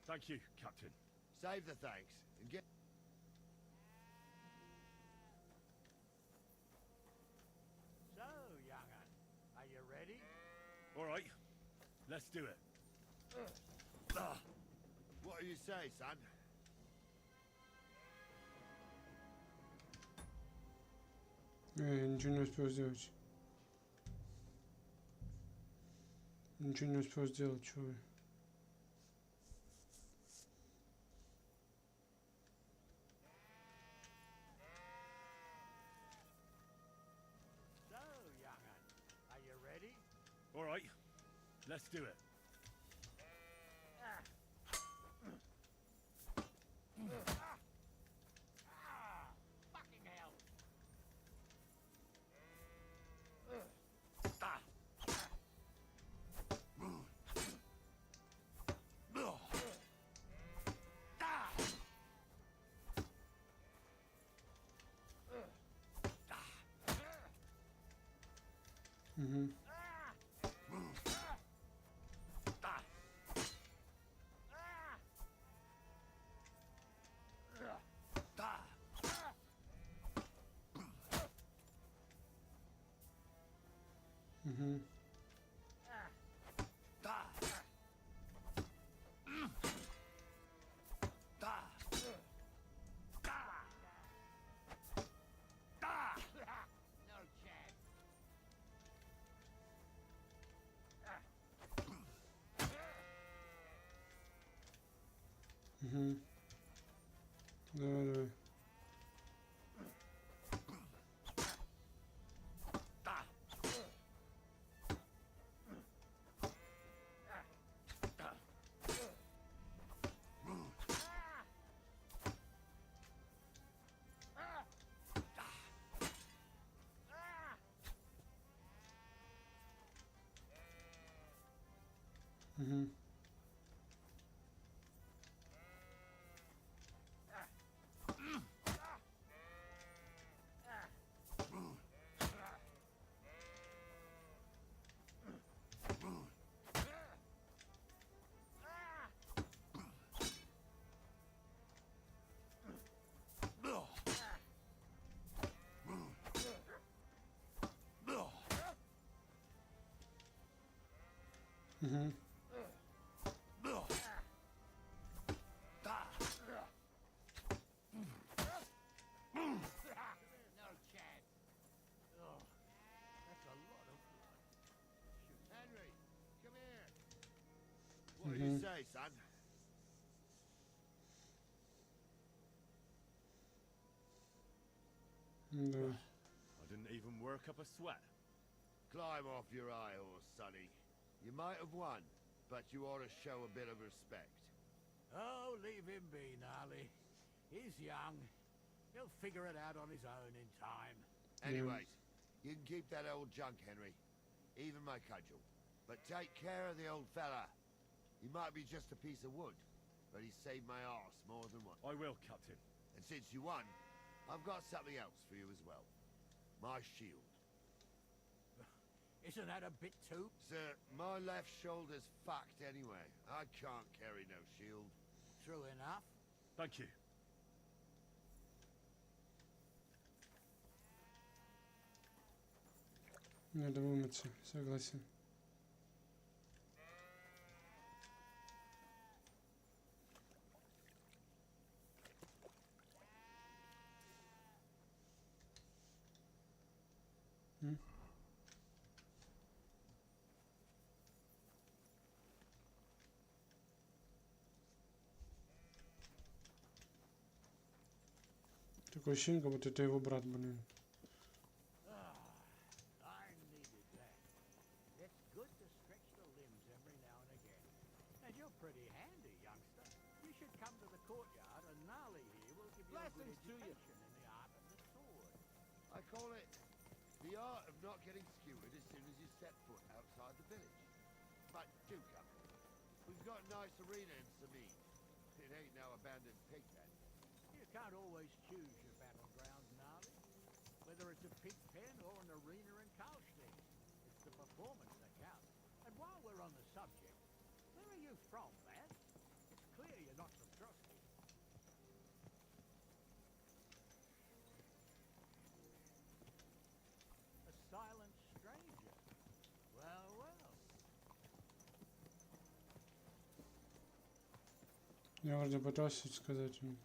Thank you, Captain. Save the thanks, and get... So, young'un, are you ready? All right, let's do it. What do you say, son? Ничего не успел сделать. Ничего не успел сделать, чё вы. So, young'un, are you ready? All right, let's do it. Fucking hell! Угу. Угу. No chance. Угу. Давай, давай. Угу. Угу. No chance. Oh, that's a lot of blood. Henry, come here. What do you say, son? Да. I didn't even work up a sweat. Climb off your high horse, sonny. You might have won, but you ought to show a bit of respect. Oh, leave him be, Gnarly. He's young. He'll figure it out on his own in time. Anyways, you can keep that old junk, Henry. Even my cudgel. But take care of the old fella. He might be just a piece of wood, but he saved my arse more than once. I will, Captain. And since you won, I've got something else for you as well. My shield. Isn't that a bit too? Sir, my left shoulder's fucked anyway. I can't carry no shield. True enough. Thank you. Надо вымыться, согласен. Такое ощущение, как будто это его брат, блин. I needed that. It's good to stretch the limbs every now and again. And you're pretty handy, youngster. You should come to the courtyard, and Gnarly here will give you a good Blessings to you. education in the art of the sword. I call it the art of not getting skewered as soon as you set foot outside the village. But do come. We've got a nice arena in Samid. It ain't no abandoned pig pen. You can't always choose your battlegrounds, Gnarly. it's a pig pen or an arena in Karlstein. It's the performance that counts. And while we're on the subject, where are you from, lad? It's clear you're not from Trusty. A silent stranger. Well, well. Я вроде пытался сказать ему.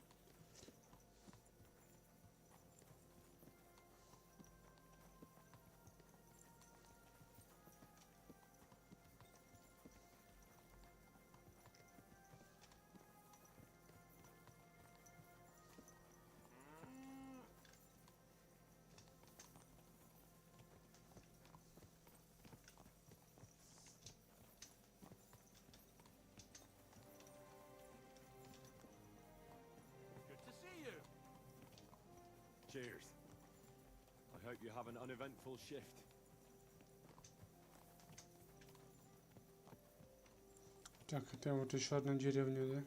Good to see you. Cheers. I hope you have an uneventful shift. Так, это вот еще одна деревня, да?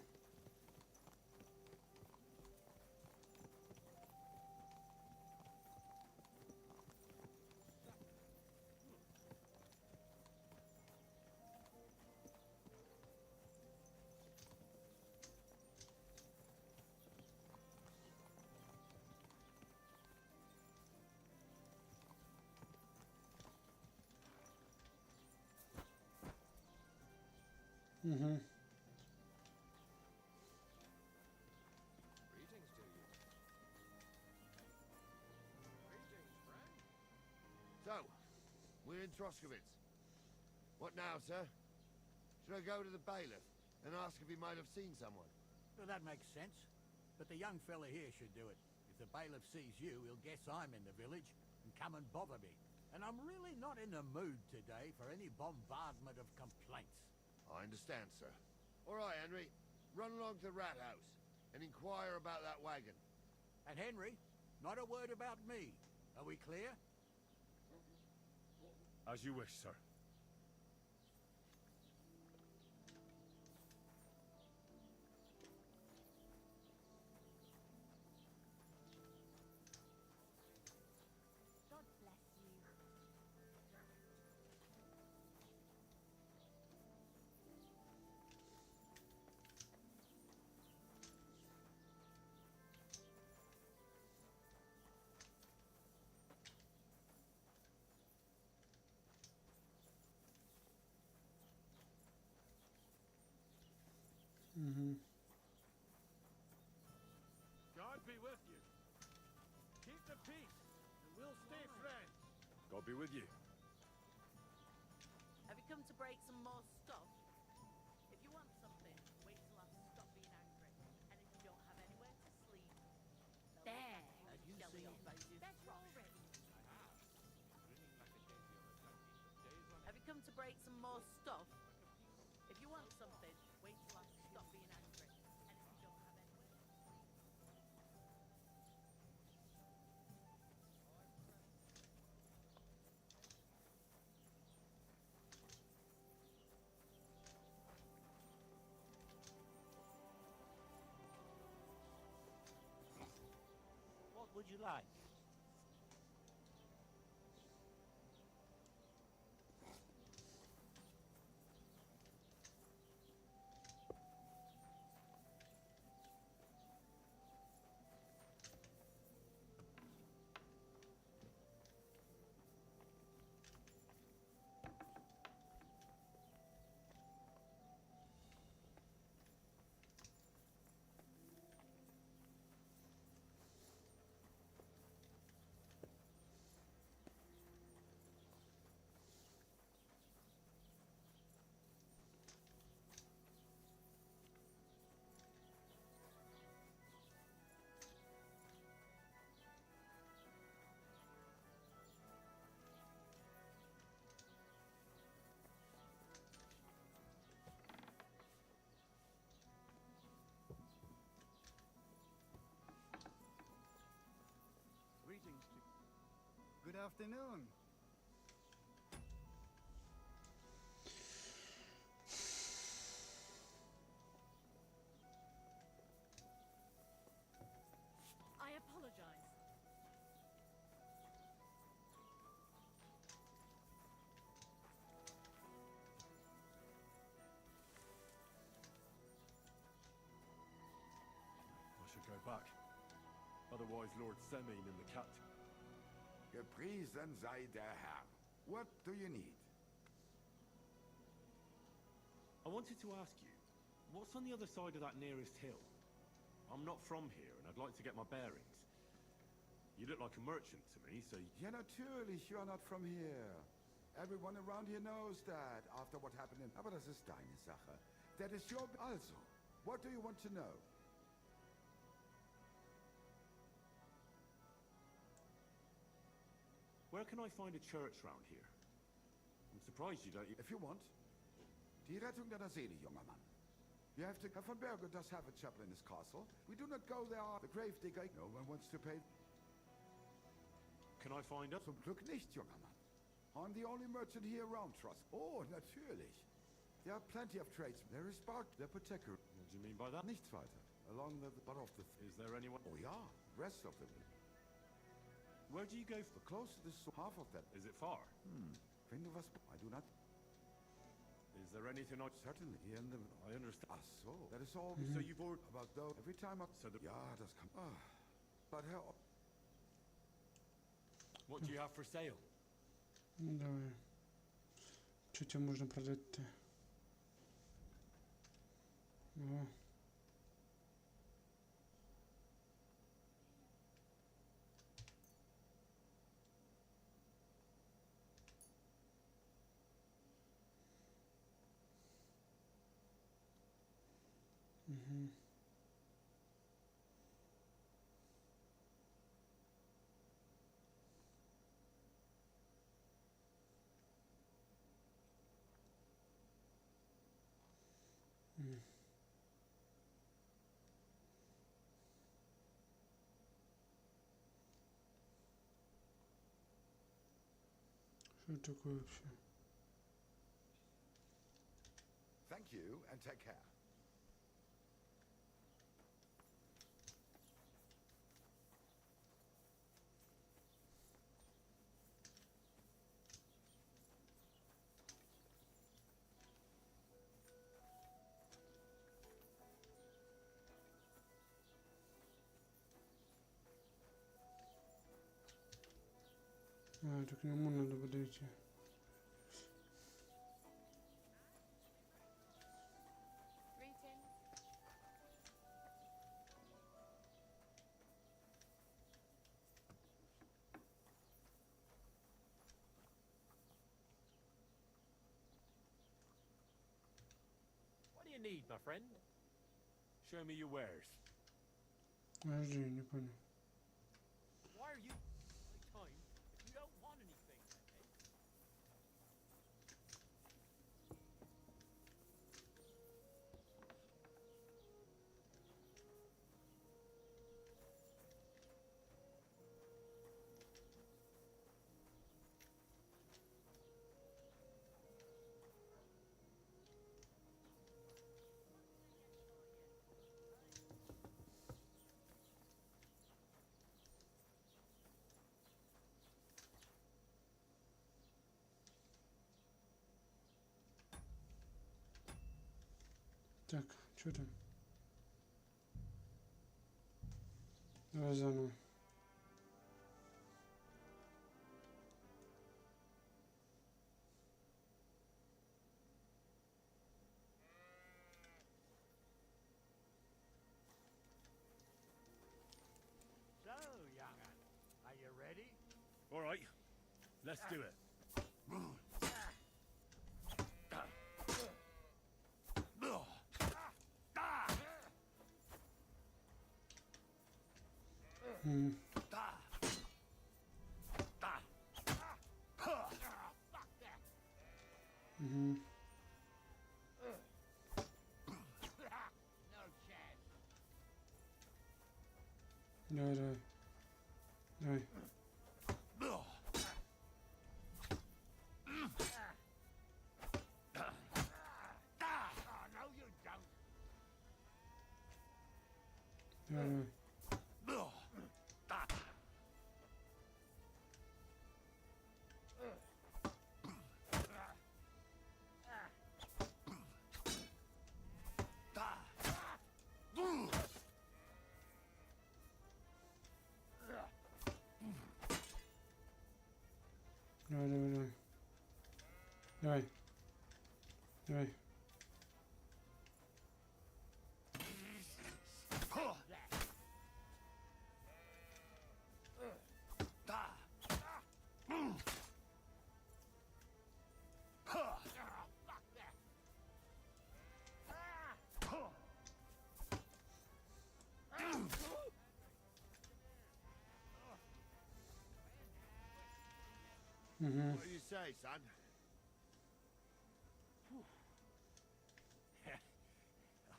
Угу. Greetings to you. Greetings, friend. So, we're in Troskowitz. What now, sir? Should I go to the bailiff and ask if he might have seen someone? Well, that makes sense. But the young fella here should do it. If the bailiff sees you, he'll guess I'm in the village and come and bother me. And I'm really not in the mood today for any bombardment of complaints. I understand, sir. All right, Henry. Run along to the rat house and inquire about that wagon. And Henry, not a word about me. Are we clear? As you wish, sir. God bless you. Угу. God be with you. Keep the peace, and we'll stay friends. God be with you. Have you come to break some more stuff? If you want something, wait till I stop being angry. And if you don't have anywhere to sleep, there, Have you jelly seen- on faces. Better already. Have you come to break some more stuff? If you want something, wait till I stop being angry. And if you don't have anywhere to sleep, What would you like? Greetings to... Good afternoon. I apologize. back. Otherwise, Lord Semin and the captain. Gepriesen sei der Herr. What do you need? I wanted to ask you, what's on the other side of that nearest hill? I'm not from here, and I'd like to get my bearings. You look like a merchant to me, so... Ja, natürlich, you're not from here. Everyone around here knows that, after what happened in... Aber das ist deine Sache. That is your... Also, what do you want to know? Where can I find a church round here? I'm surprised you don't... If you want. Die Rettung deiner Seele, junger Mann. You have to... Herr von Berger does have a chapel in his castle. We do not go there. The grave digger... No one wants to pay... Can I find it? Zum Glück nicht, junger Mann. I'm the only merchant here around, trust. Oh, natürlich. There are plenty of trades. There is Bart, the apothecary. What do you mean by that? Nichts weiter. Along the... But of the... Is there anyone... Oh, ja. Rest of them. Where do you go for... Close to this... Half of that. Is it far? Wenn du was... I do not... Is there anything I... Certainly. Here in the... I understand. Ach so. That is all... So you've already... About though... Every time I... So the... Ja, das kann... But hell... What do you have for sale? Ну, давай. Что тебе можно продать-то? О. Угу. Что это такое вообще? Thank you and take care. А, это к нему надо подойти. What do you need, my friend? Show me your wares. Подожди, не понял. Why are you my time if you don't want anything, eh? Так, что там? Давай заново. So, young'un, are you ready? All right, let's do it. Угу. Угу. No chance. Давай, давай. Давай. Oh, no, you don't. Давай, давай. Давай. Давай. What do you say, son?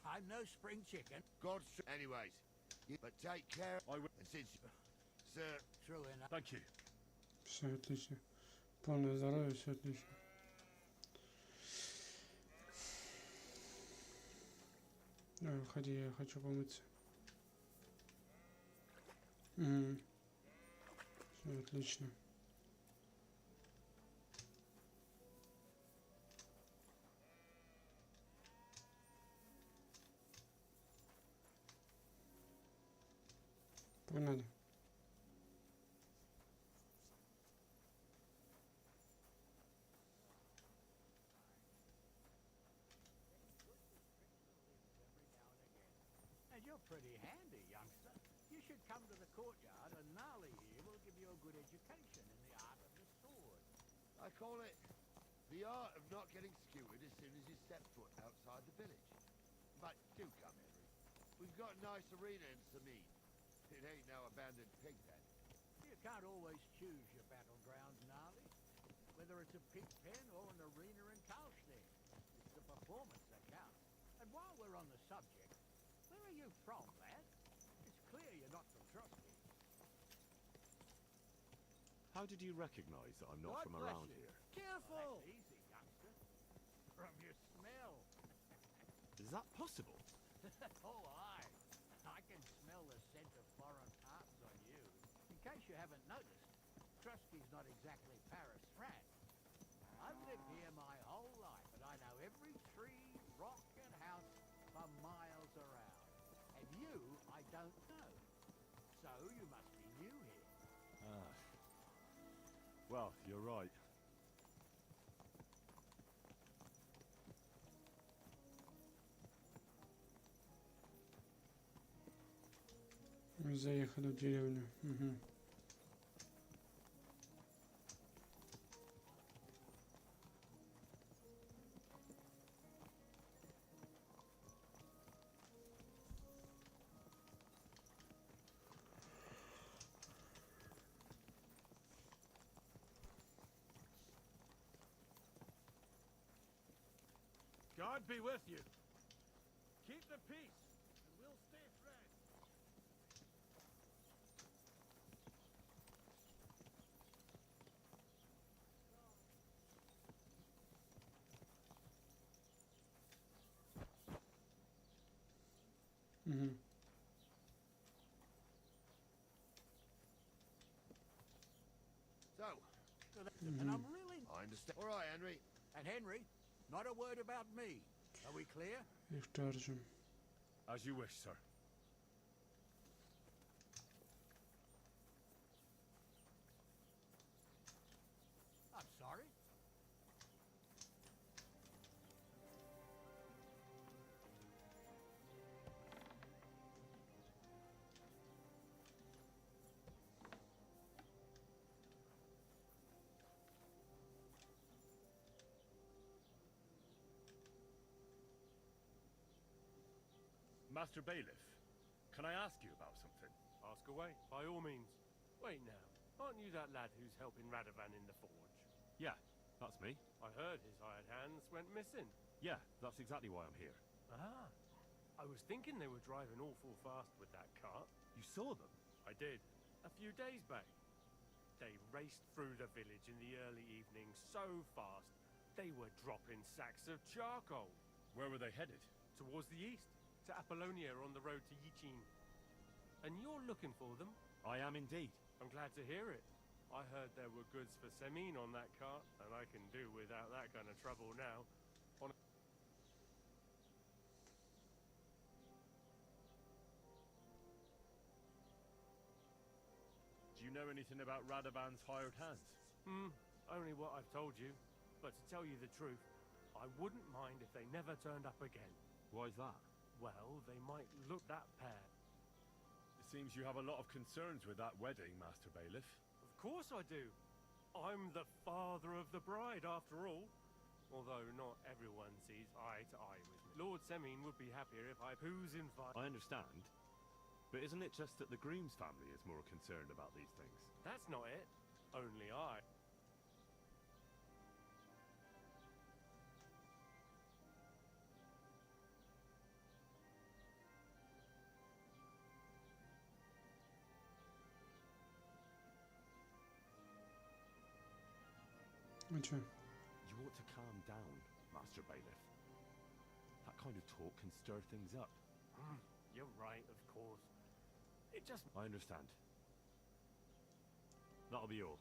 I'm no spring chicken. God's anyways. But take care. I will. And since, sir, True enough. Thank you. Все отлично. Полное здоровье, все отлично. Давай, выходи, я хочу помыться. Все отлично. Погнали. And you're pretty handy, youngster. You should come to the courtyard, and Nali here will give you a good education in the art of the sword. I call it the art of not getting skewered as soon as you step foot outside the village. But do come, Henry. We've got a nice arena in Sameen. It ain't no abandoned pig pen. You can't always choose your battlegrounds, Nali. Whether it's a pig pen or an arena in Karlstein, it's the performance that counts. And while we're on the subject, where are you from, lad? It's clear you're not from Trusty. How did you recognize that I'm not God from bless around you. here? Careful! That's easy, youngster. From your smell. Is that possible? Oh, aye. I can smell the scent of foreign parts on you. In case you haven't noticed, Trusky's not exactly Paris, France. I've lived here my whole life, and I know every tree, rock, and house for miles around. And you, I don't know. So you must be new here. Ah. Well, you're right. Мы заехали в деревню. God be with you. Keep the peace, and we'll stay friends. So, And I'm really... I understand. All right, Henry. And Henry, not a word about me. Are we clear? И вторжим. As you wish, sir. I'm sorry. Master Bailiff, can I ask you about something? Ask away, by all means. Wait now, aren't you that lad who's helping Radovan in the forge? Yeah, that's me. I heard his hired hands went missing. Yeah, that's exactly why I'm here. Ah, I was thinking they were driving awful fast with that cart. You saw them? I did, a few days back. They raced through the village in the early evening so fast, they were dropping sacks of charcoal. Where were they headed? Towards the east, to Apollonia on the road to Yichin. And you're looking for them? I am indeed. I'm glad to hear it. I heard there were goods for Semin on that cart, and I can do without that kind of trouble now. Do you know anything about Radovan's hired hands? Only what I've told you. But to tell you the truth, I wouldn't mind if they never turned up again. Why's that? Well, they might look that pair. It seems you have a lot of concerns with that wedding, Master Bailiff. Of course I do. I'm the father of the bride, after all. Although not everyone sees eye to eye with me. Lord Semine would be happier if I... Who's invited? I understand. But isn't it just that the groom's family is more concerned about these things? That's not it. Only I. Ничего. You ought to calm down, Master Bailiff. That kind of talk can stir things up. You're right, of course. It just... I understand. That'll be all.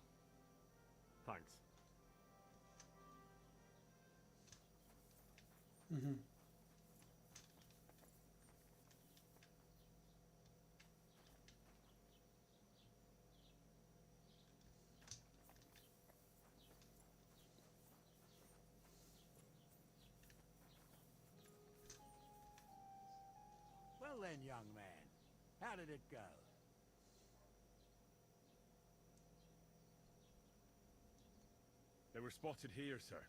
Thanks. Well then, young man, how did it go? They were spotted here, sir.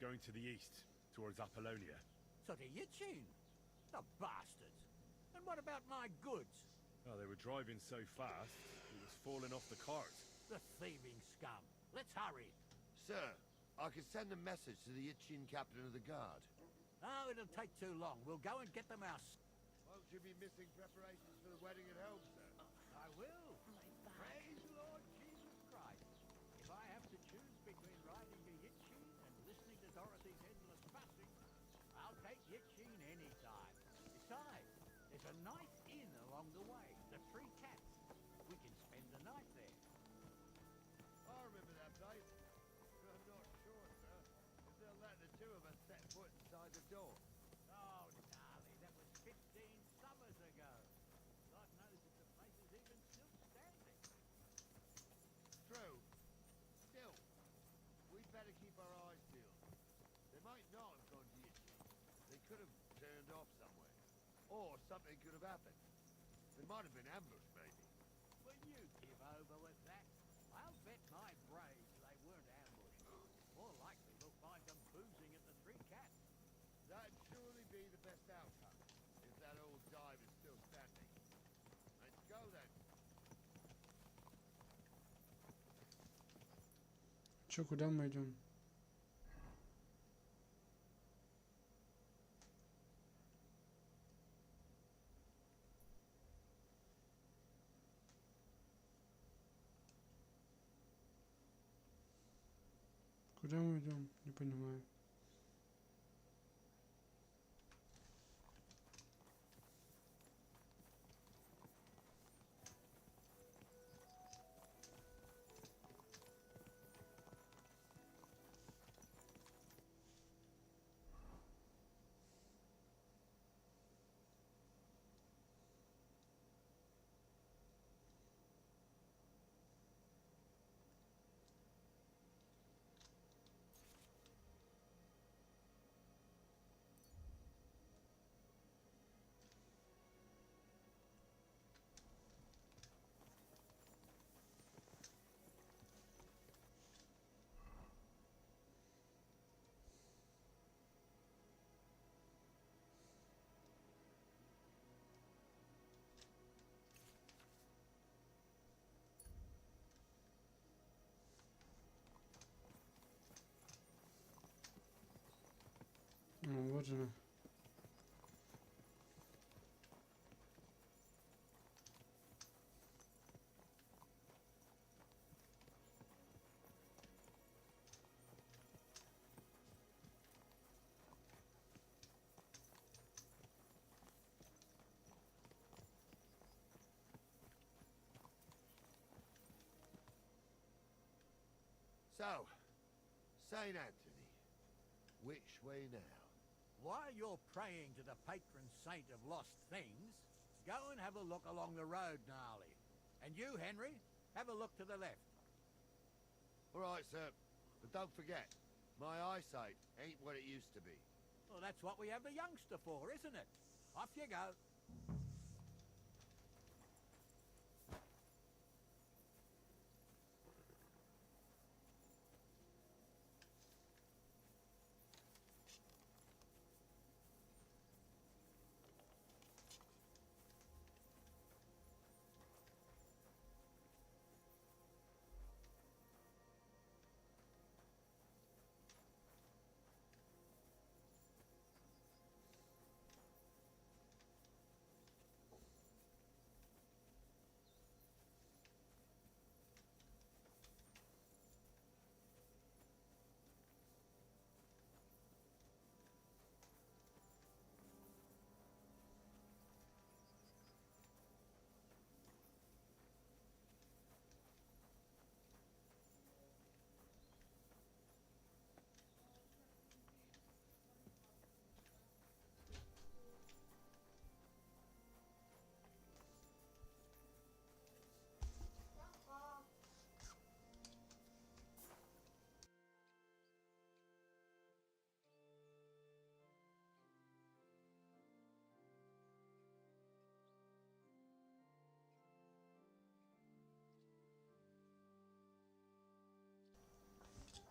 Going to the east, towards Apollonia. So to Yitchin? The bastards! And what about my goods? Oh, they were driving so fast, it was falling off the cart. The thieving scum. Let's hurry. Sir, I can send a message to the Itchin captain of the guard. Oh, it'll take too long. We'll go and get them ourselves. Won't you be missing preparations for the wedding at home, sir? I will. Praise Lord Jesus Christ. If I have to choose between riding to Yitchin and listening to Dorothy's endless fussing, I'll take Yitchin any time. Besides, there's a nice inn along the way, the Three Cats. We can spend the night there. I remember that place. But I'm not sure, sir, if they'll let the two of us set foot inside the door. Oh, Gnarly, that was 15 summers ago. God knows if the place is even still standing. True. Still, we'd better keep our eyes peeled. They might not have gone to Yitchin. They could have turned off somewhere. Or something could have happened. They might have been ambushed, maybe. Will you give over with that? I'll bet my braves they weren't ambushed. More likely we'll find them boozing at the Three Cats. That'd surely be the best outcome, if that old dive is still standing. Let's go then. Че, куда мы идем? Куда мы идем? Не понимаю. Ну, вот она. So, Saint Anthony, which way now? While you're praying to the patron saint of lost things, go and have a look along the road, Gnarly. And you, Henry, have a look to the left. All right, sir, but don't forget, My eyesight ain't what it used to be. Well, that's what we have the youngster for, isn't it? Off you go.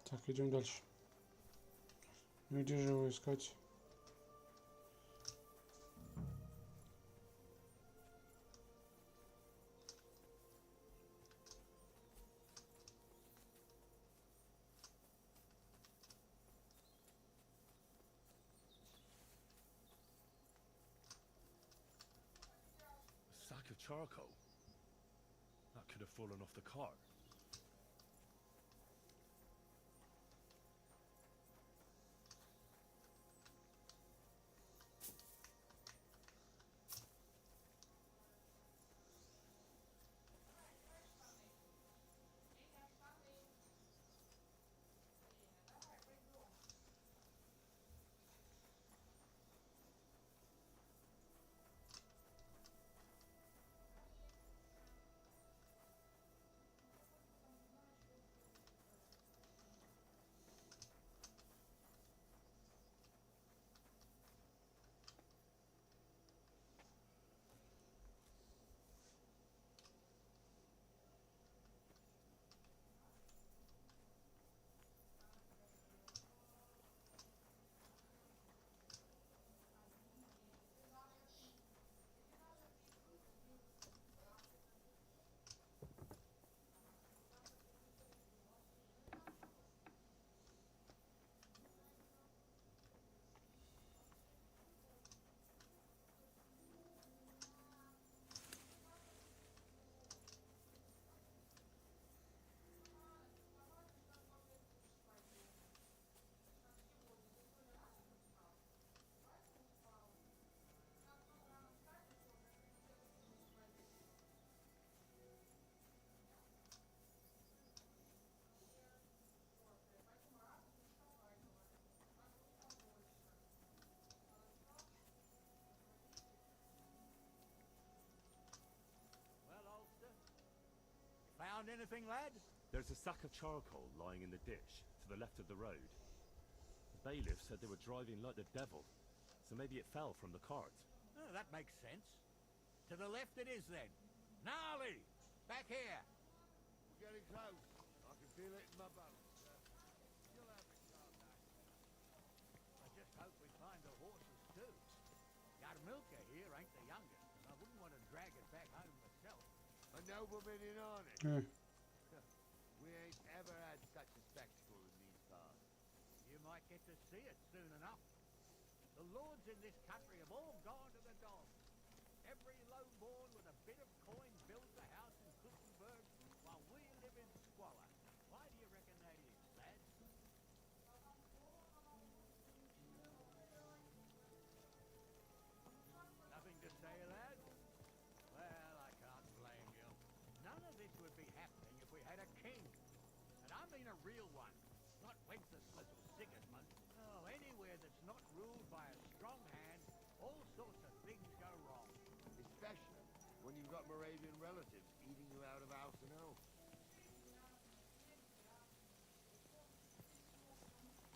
Так, идем дальше. Ну где же его искать? A sack of charcoal? That could have fallen off the cart. Found anything, lad? There's a sack of charcoal lying in the ditch to the left of the road. The bailiff said they were driving like the devil, so maybe it fell from the cart. Oh, that makes sense. To the left it is then. Gnarly! Back here! We're getting close. I can feel it in my bones. You'll have it, I just hope we find the horses too. Yarmilka here ain't the youngest, and I wouldn't want to drag it back home myself. A nobleman in on it. Hmm. We ain't ever had such a spectacle in these parts. You might get to see it soon enough. The lords in this country have all gone to the dogs. Every lowborn with a bit of coin builds a house in Kuttenberg while we live in squalor. Why do you reckon that is, lads? Nothing to say, lad? Well, I can't blame you. None of this would be happening if we had a king. And I mean a real one. Not Wenceslas or Sigismund. Oh, anywhere that's not ruled by a strong hand, all sorts of things go wrong. Especially when you've got Moravian relatives eating you out of house and home.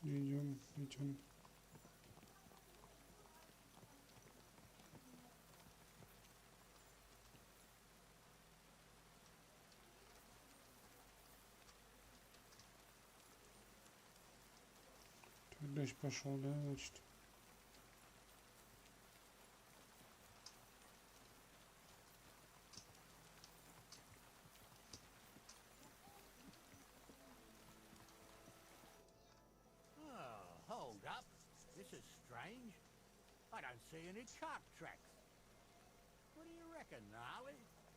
Идем, идем. Дождь пошел, да, значит. Oh, hold up. This is strange. I don't see any cart tracks. What do you reckon, Gnarly?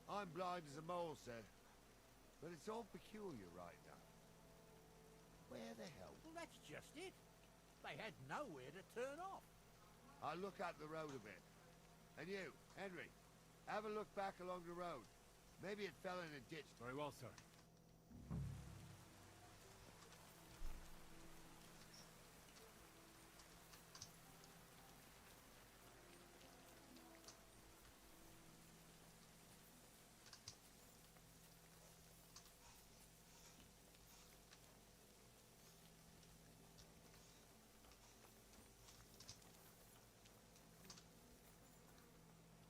I'm blind as a mole, sir. But it's all peculiar right now. Where the hell? Well, that's just it. They had nowhere to turn off. I'll look out the road a bit. And you, Henry, have a look back along the road. Maybe it fell in a ditch. Very well, sir.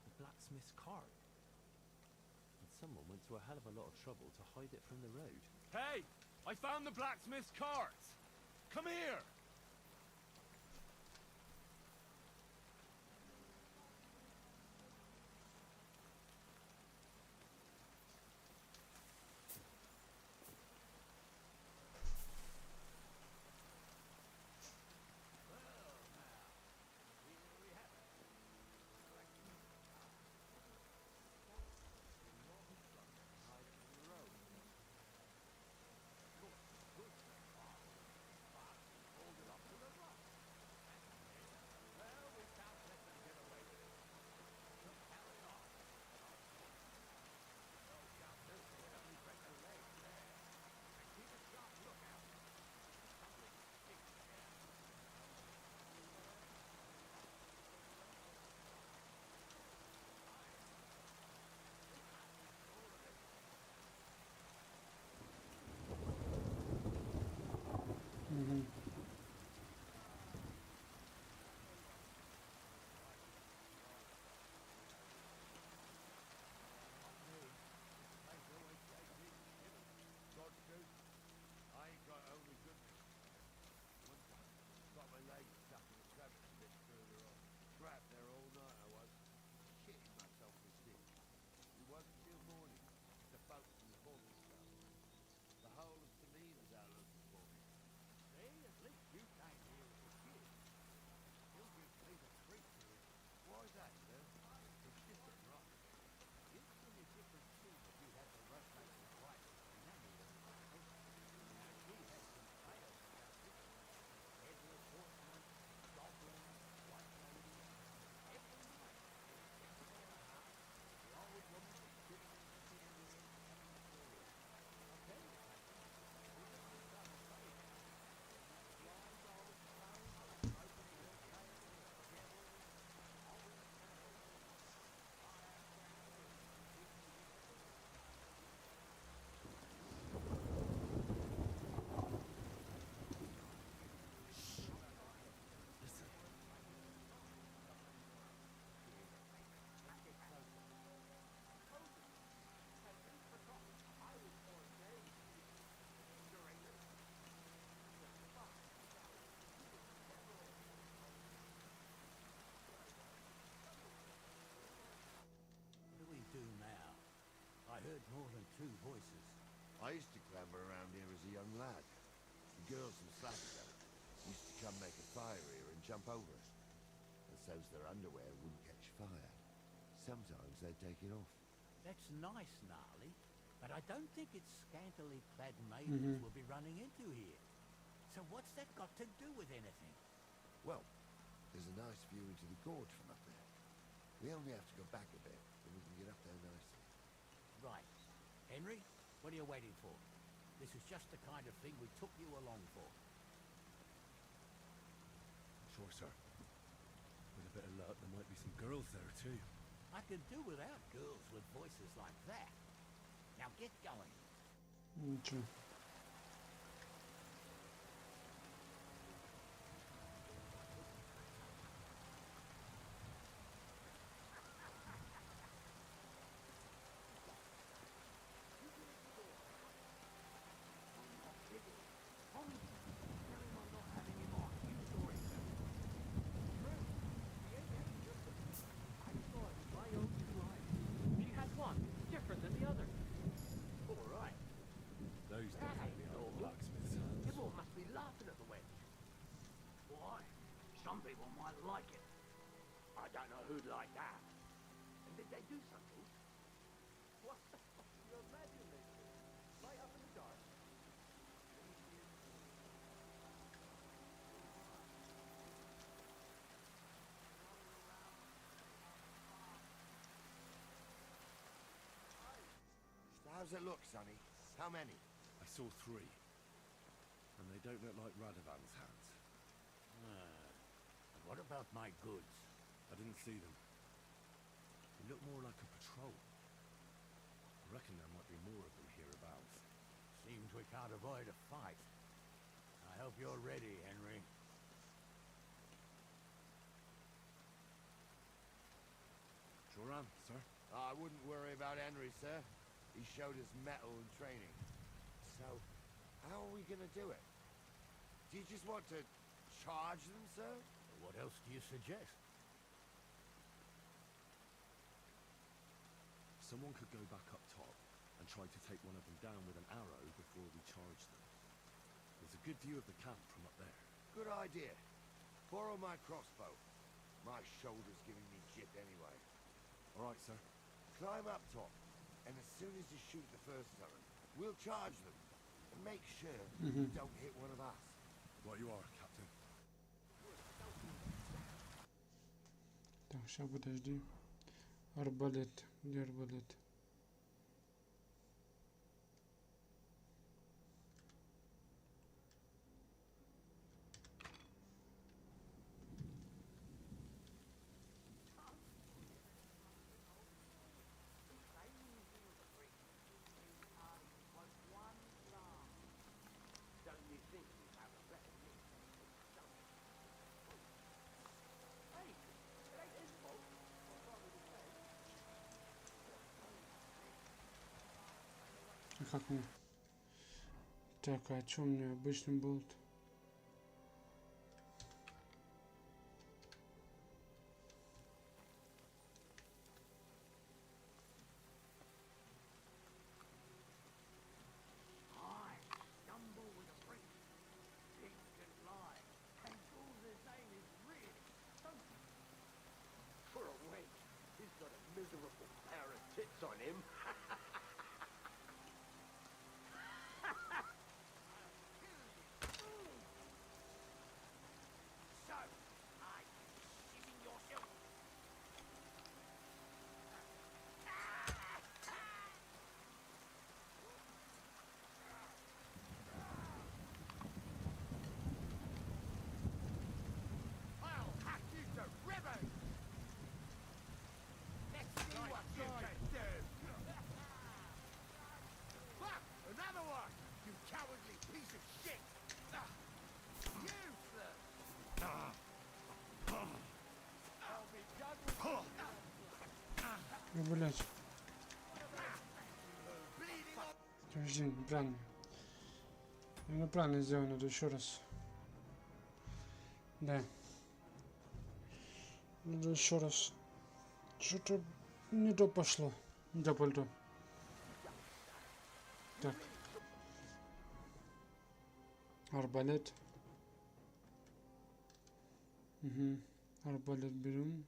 The blacksmith's cart. And someone went to a hell of a lot of trouble to hide it from the road. Hey! I found the blacksmith's cart! Come here! Угу. God's truth, I ain't got only goodness. One time, got my leg stuck in a crevice a bit further on. Trapped there all night I was, shitting myself with sleep. It wasn't till morning, the folks from the fortress found me. The whole of Tamine was out looking for me. See, at least you came here as a kid. Still gives me the creeps here. Why is that, sir? It's different, right? Instantly different too if you had the Rushmaker's wife, Nami, now she had some tales about this. Headless horsemen, goblins, white ladies. Every night, in the house, the old woman was sitting in the chandelier telling the story. I'll tell you something. We just started saying it. When that blind old stone was opening her tail to the devil, all in the temple, fire crackled and hidden Listen. What do we do now? I heard more than two voices. I used to clamber around here as a young lad. The girls from Slacktown used to come make a fire here and jump over it. And so's their underwear wouldn't catch fire. Sometimes they'd take it off. That's nice, Gnarly, but I don't think it's scantily clad maidens we'll be running into here. So what's that got to do with anything? Well, there's a nice view into the gorge from up there. We only have to go back a bit, and we can get up there nicely. Right. Henry, what are you waiting for? This is just the kind of thing we took you along for. Sure, sir. With a bit of luck, there might be some girls there, too. I can do without girls with voices like that. Now get going. Ничего. Some people might like it. I don't know who'd like that. And did they do something? What the fuck do you imagine they do? Light up in the dark? How's it look, Sonny? How many? I saw 3. And they don't look like Radovan's hands. And what about my goods? I didn't see them. They look more like a patrol. I reckon there might be more of them hereabouts. Seems we can't avoid a fight. I hope you're ready, Henry. Joran, sir? I wouldn't worry about Henry, sir. He showed us mettle and training. So, how are we gonna do it? Do you just want to charge them, sir? What else do you suggest? Someone could go back up top and try to take one of them down with an arrow before we charge them. There's a good view of the camp from up there. Good idea. Borrow my crossbow. My shoulder's giving me jip anyway. All right, sir. Climb up top, and as soon as you shoot the first turret, we'll charge them. And make sure you don't hit one of us. Right you are, Captain. Так, сейчас подожди. Арбалет. Где арбалет? А как мне? Так, а чё мне обычный болт? For a wench, he's got a miserable pair of tits on him. So, are you shitting yourself? I'll hack you to ribbons! Let's see what you can do! Fuck! Another one! You cowardly piece of shit! Useless! I'll be done with you! Ну, блядь. Bleeding off! Подожди, неправильно. Я неправильно сделал, надо еще раз. Да. Надо еще раз. Что-то не то пошло. Не то пальто. Так. Арбалет. Арбалет берем.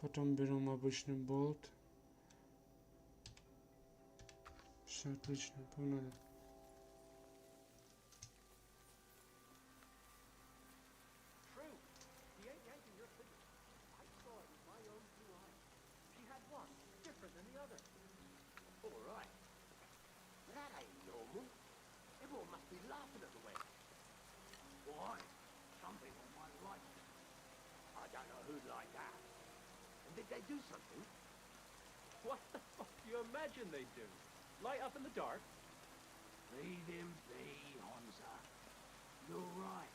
Потом берем обычный болт. Все отлично, погнали. True. He ain't yanking your figure. I saw it with my own 2 eyes. She had one, different than the other. All right. That ain't normal. Everyone must be laughing at the wedding. Why? Some people might like it. I don't know who'd like that. And did they do something? What the fuck do you imagine they do? Light up in the dark? Leave him be, Honza. You're right.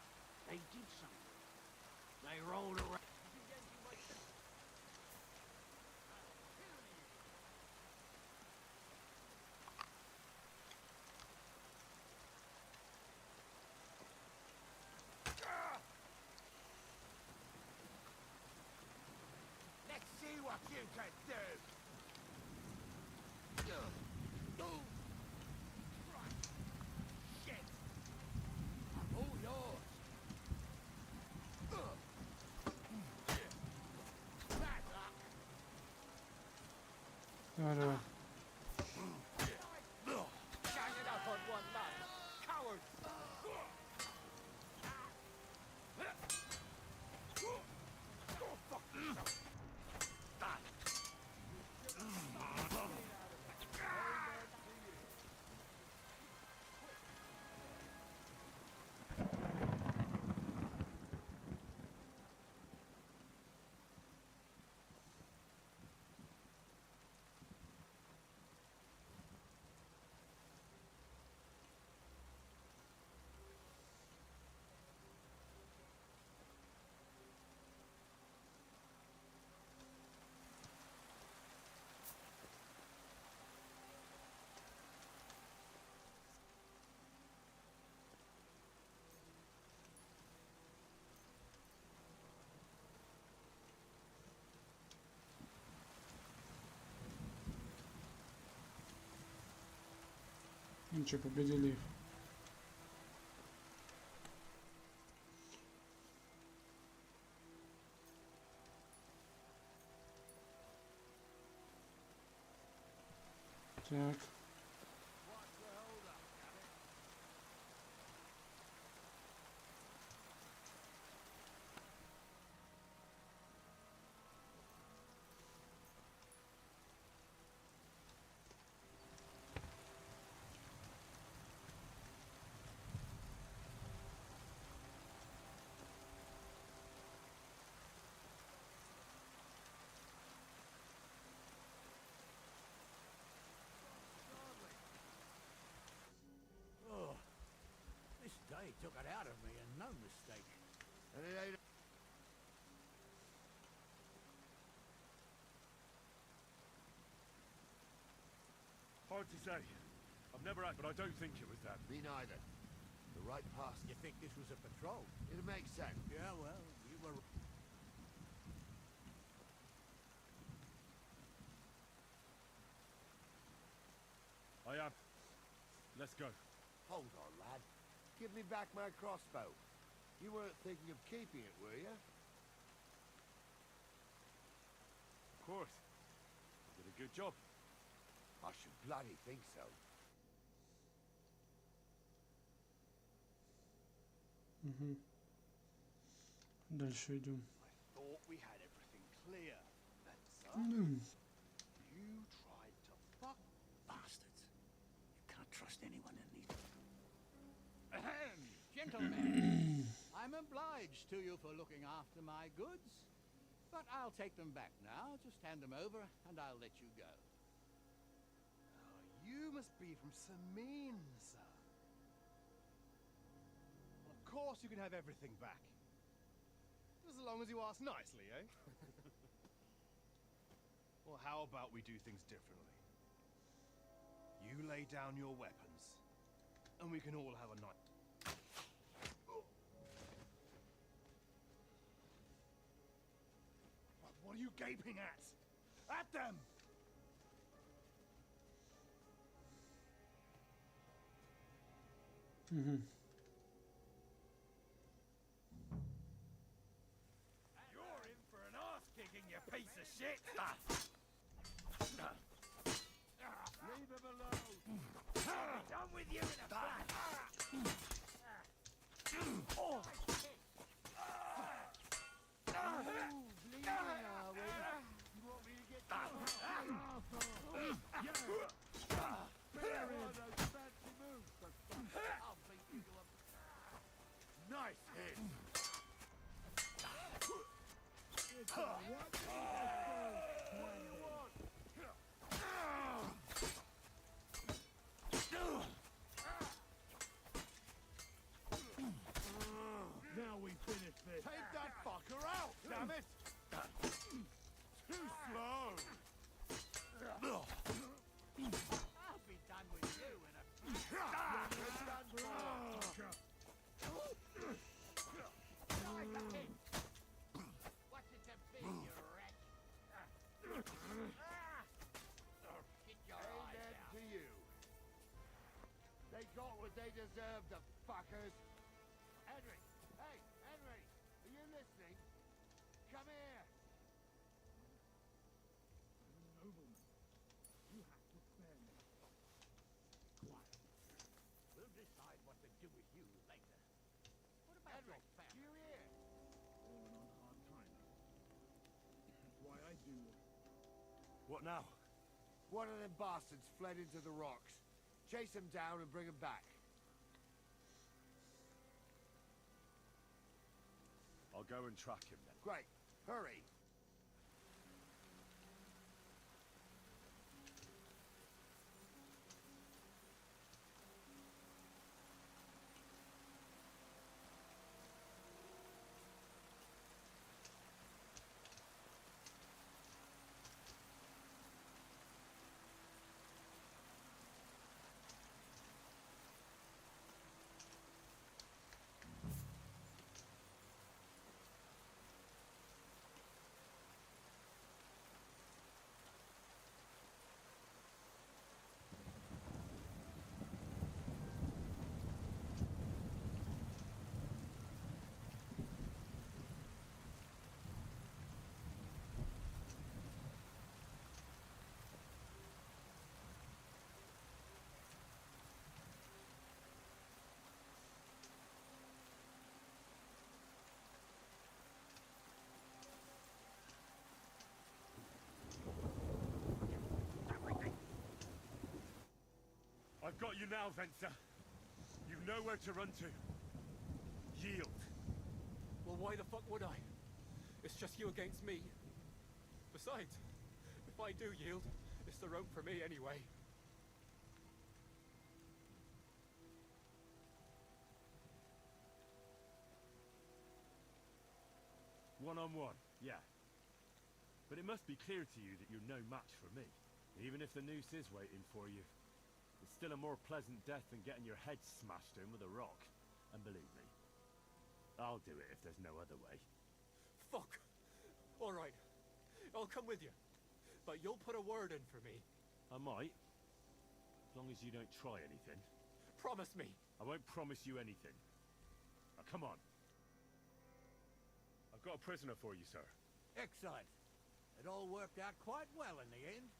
They did something. They rolled around. Let's see what you can do. Right. Shit. Давай, давай. Gang it up on one man. Coward! Ну что, победили их. Так. Oh, this day took it out of me, and no mistake. And it ain't... Hard to say. I've never had, but I don't think it was that. Me neither. The right past. You think this was a patrol? It makes sense. Yeah, well, you were... I am. Let's go. Hold on, lad. Give me back my crossbow. You weren't thinking of keeping it, were you? Of course. You did a good job. I should bloody think so. Угу. Дальше идем. Thought we had everything clear, Spencer. You tried to fuck Bastards. You can't trust anyone in these... Ahem, gentlemen. I'm obliged to you for looking after my goods. But I'll take them back now. Just hand them over, and I'll let you go. You must be from Samin, sir. Of course you can have everything back. Just as long as you ask nicely, eh? Well, how about we do things differently? You lay down your weapons, and we can all have a night. What are you gaping at? At them! Угу. You're in for an ass kicking, you piece of shit! Leave him alone! I'll be done with you in a flash! Oh. Bleeding, are we? You want me to get I'll beat you up. Nice hit. Now we finish this. Take that fucker out, damn it! Too slow. I'll be done with you in a... What's it to be, you wretch? Get your eyes Amen out. to you. They got what they deserved, the fuckers. Henry! Hey, Henry! Are you listening? Come here! I do. What now? One of them bastards fled into the rocks. Chase him down and bring him back. I'll go and track him then. Great. Hurry. I've got you now, Venser. You know where to run to. Yield. Well, why the fuck would I? It's just you against me. Besides, if I do yield, it's the rope for me anyway. One-on-one, yeah. But it must be clear to you that you're no match for me. Even if the noose is waiting for you. It's still a more pleasant death than getting your head smashed in with a rock. And believe me, I'll do it if there's no other way. Fuck. All right. I'll come with you. But you'll put a word in for me. I might. As long as you don't try anything. Promise me. I won't promise you anything. Now, come on. I've got a prisoner for you, sir. Excellent. It all worked out quite well in the end.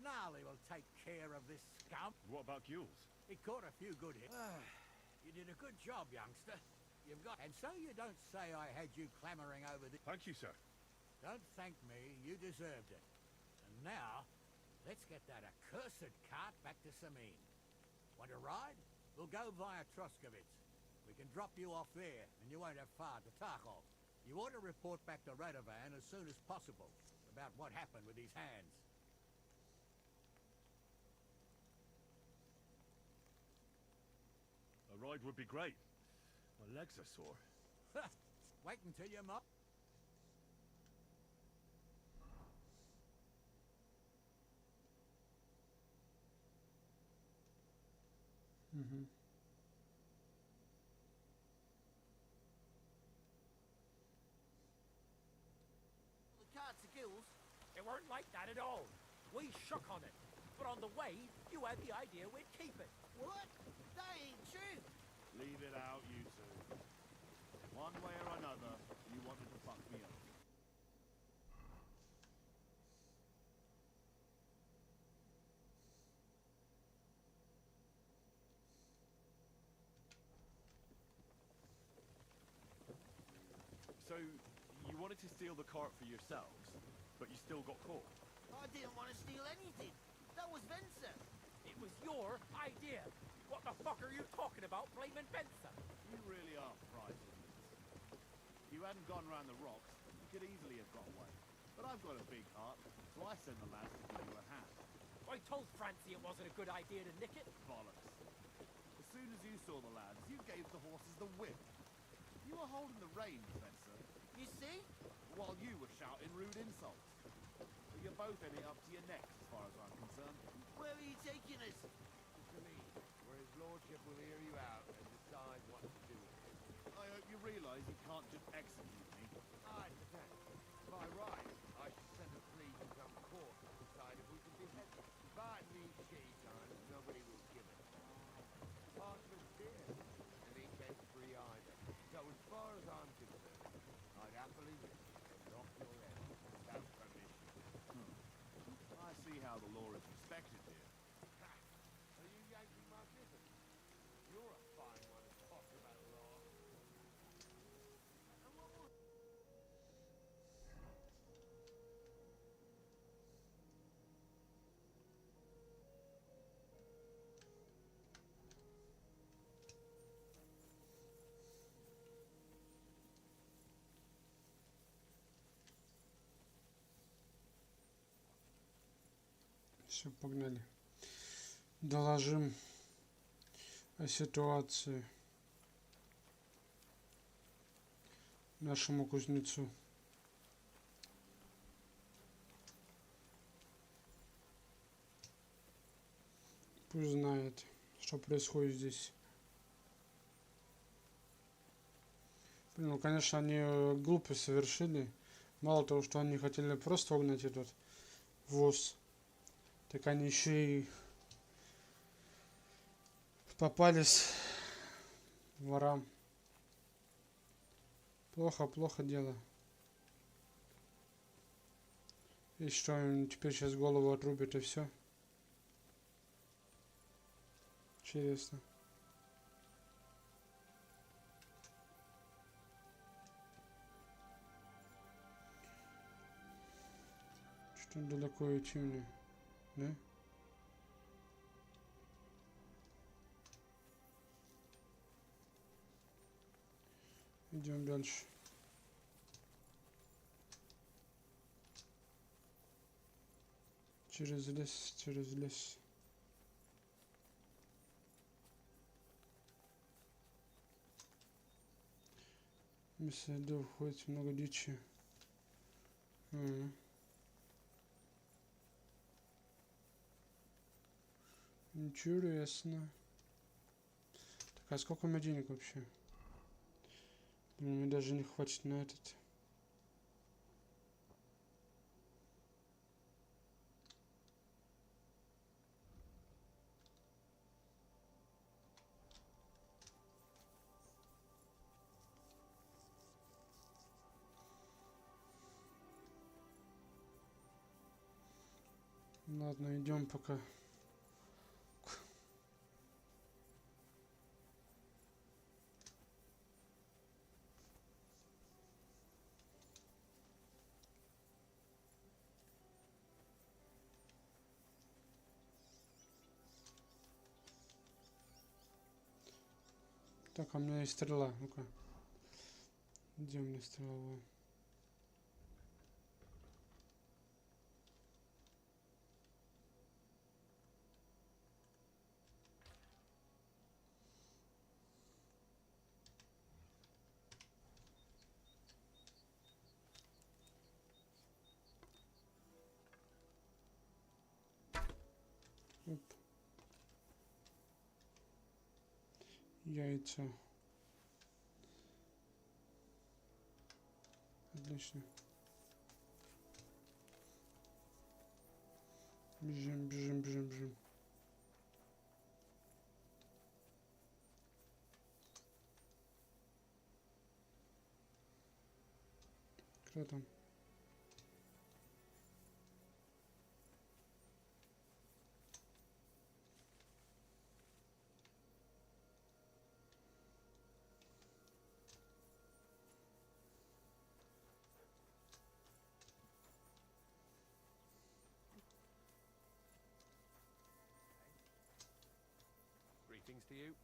Gnarly will take care of this scum. What about Gules? He caught a few good hits. You did a good job, youngster. You've got... And so you don't say I had you clamoring over the... Thank you, sir. Don't thank me. You deserved it. And now, let's get that accursed cart back to Samin. Want to ride? We'll go via Troskovitz. We can drop you off there, and you won't have far to Tarkov. You ought to report back to Radovan as soon as possible about what happened with his hands. A ride would be great. My legs are sore. Wait until you're up. Mm-hmm. The carts of Gills, it weren't like that at all. We shook on it. But on the way, you had the idea we'd keep it. What? That ain't true. Leave it out, you two. One way or another, you wanted to fuck me up. So, you wanted to steal the cart for yourselves, but you still got caught? I didn't want to steal anything. That was Venser. It was your idea. What the fuck are you talking about, blaming Benson? You really are priceless. If you hadn't gone round the rocks, you could easily have got away. But I've got a big heart, so I sent the lads to give you a hand. I told Francie it wasn't a good idea to nick it. Bollocks. As soon as you saw the lads, you gave the horses the whip. You were holding the reins, Spencer. You see? While you were shouting rude insults. But you're both in it up to your necks, as far as I'm concerned. Where are you taking us? To me, where his lordship will hear you out and decide what to do with it. I hope you realise you can't just execute me. I depend. By right, I should send a plea to some court to decide if we can behead him. But in these shitty times, nobody will give it. Parchment's dear, and he ain't free either. So as far as I'm concerned, I'd happily risk it and knock your head off without permission. I see how the law is respected here. Ha! Are you yanking my gizzard? You're a fine one to talk about law. Все, погнали. Доложим о ситуации нашему кузнецу. Пусть знает, что происходит здесь. Ну, конечно, они глупость совершили. Мало того, что они хотели просто угнать этот воз, так они еще и попались ворам. Плохо дело. И что, им теперь сейчас голову отрубят и все? Интересно. Что далеко идти мне, да? Идем дальше. Через лес. Вместо еды уходит много дичи. Интересно. Так, а сколько у меня денег вообще? Блин, мне даже не хватит на этот. Ладно, идем пока. Так, а у меня есть стрела. Ну-ка. Где у меня стрела? Оп. Яйца. Отлично. Бежим. Кто там? Greetings to you.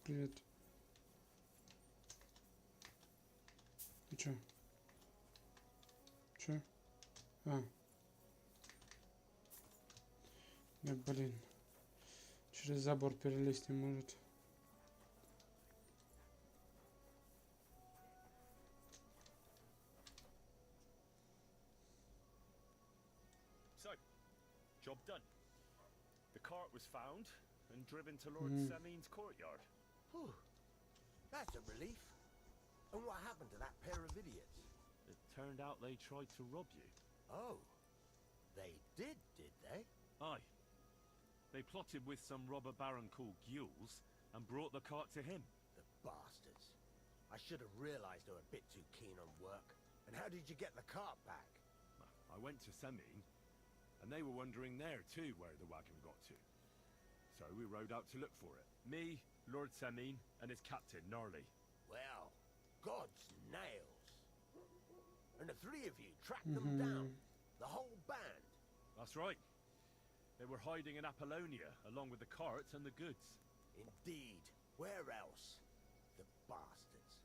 Привет. И чё? А. Да блин. Через забор перелезть не может. So, job done. The cart was found and driven to Lord Samin's courtyard. Whew. That's a relief. And what happened to that pair of idiots? It turned out they tried to rob you. Oh. They did they? Aye. They plotted with some robber baron called Gules and brought the cart to him. The bastards. I should have realized they were a bit too keen on work. And how did you get the cart back? I went to Samin, and they were wondering there too where the wagon got to. So we rode out to look for it. Me, Lord Samin, and his captain, Gnarly. Well, God's nails. And the three of you tracked them down. The whole band. That's right. They were hiding in Apollonia, along with the cart and the goods. Indeed. Where else? The bastards.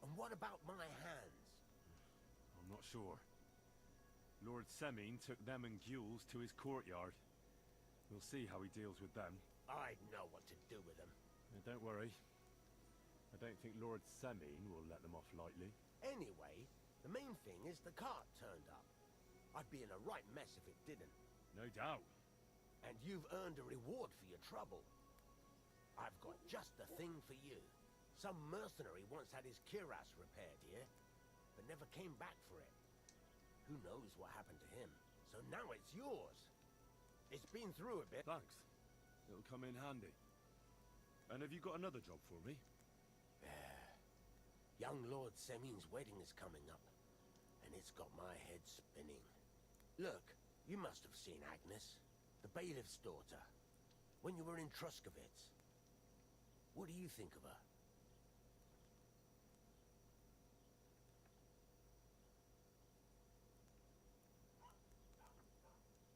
And what about my hands? I'm not sure. Lord Semine took them and Gules to his courtyard. We'll see how he deals with them. I know what to do with them. Don't worry. I don't think Lord Semine will let them off lightly. Anyway, the main thing is the cart turned up. I'd be in a right mess if it didn't. No doubt. And you've earned a reward for your trouble. I've got just the thing for you. Some mercenary once had his cuirass repaired here, but never came back for it. Who knows what happened to him? So now it's yours. It's been through a bit. Thanks. It'll come in handy. And have you got another job for me? Young Lord Semine's wedding is coming up, and it's got my head spinning. Look, you must have seen Agnes, the bailiff's daughter, when you were in Truscovitz. What do you think of her?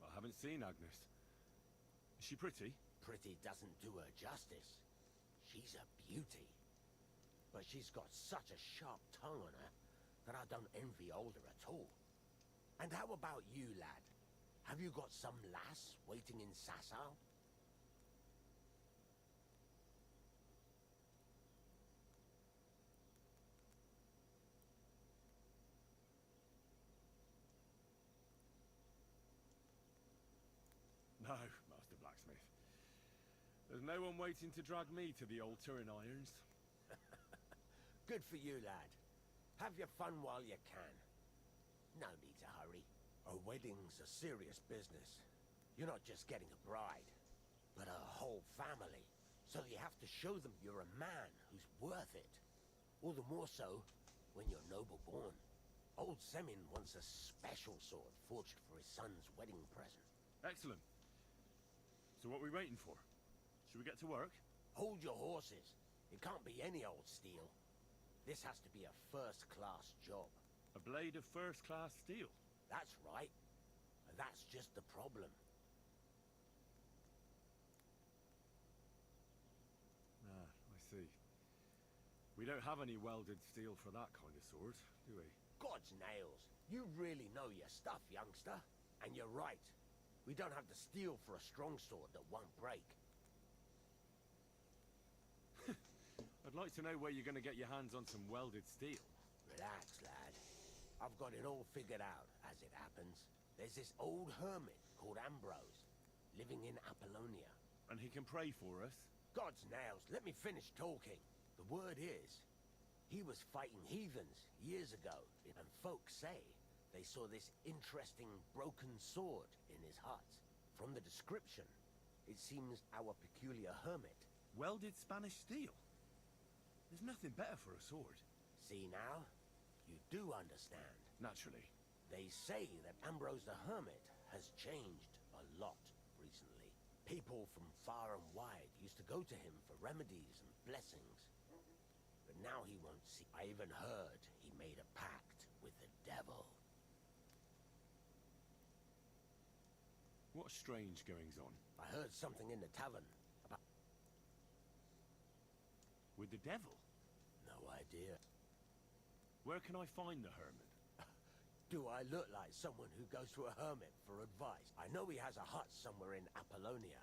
I haven't seen Agnes. Is she pretty? Pretty doesn't do her justice. She's a beauty. But she's got such a sharp tongue on her that I don't envy older at all. And how about you, lad? Have you got some lass waiting in Sasau? No, Master Blacksmith. There's no one waiting to drag me to the altar in irons. Good for you, lad. Have your fun while you can. No need to hurry. A wedding's a serious business. You're not just getting a bride, but a whole family. So you have to show them you're a man who's worth it. All the more so when you're noble born. Old Semine wants a special sword forged for his son's wedding present. Excellent. So what are we waiting for? Should we get to work? Hold your horses. It can't be any old steel. This has to be a first-class job. A blade of first-class steel? That's right. And that's just the problem. Ah, I see. We don't have any welded steel for that kind of sword, do we? God's nails. You really know your stuff, youngster. And you're right. We don't have the steel for a strong sword that won't break. I'd like to know where you're going to get your hands on some welded steel. Relax, lad. I've got it all figured out, as it happens. There's this old hermit called Ambrose, living in Apollonia. And he can pray for us? God's nails, let me finish talking. The word is, he was fighting heathens years ago, and folks say they saw this interesting broken sword in his hut. From the description, it seems our peculiar hermit. Welded Spanish steel? There's nothing better for a sword. See now? You do understand. Naturally. They say that Ambrose the Hermit has changed a lot recently. People from far and wide used to go to him for remedies and blessings. But now he won't see. I even heard he made a pact with the devil. What strange goings on? I heard something in the tavern about... With the devil? No idea. Where can I find the hermit? Do I look like someone who goes to a hermit for advice? I know he has a hut somewhere in Apollonia.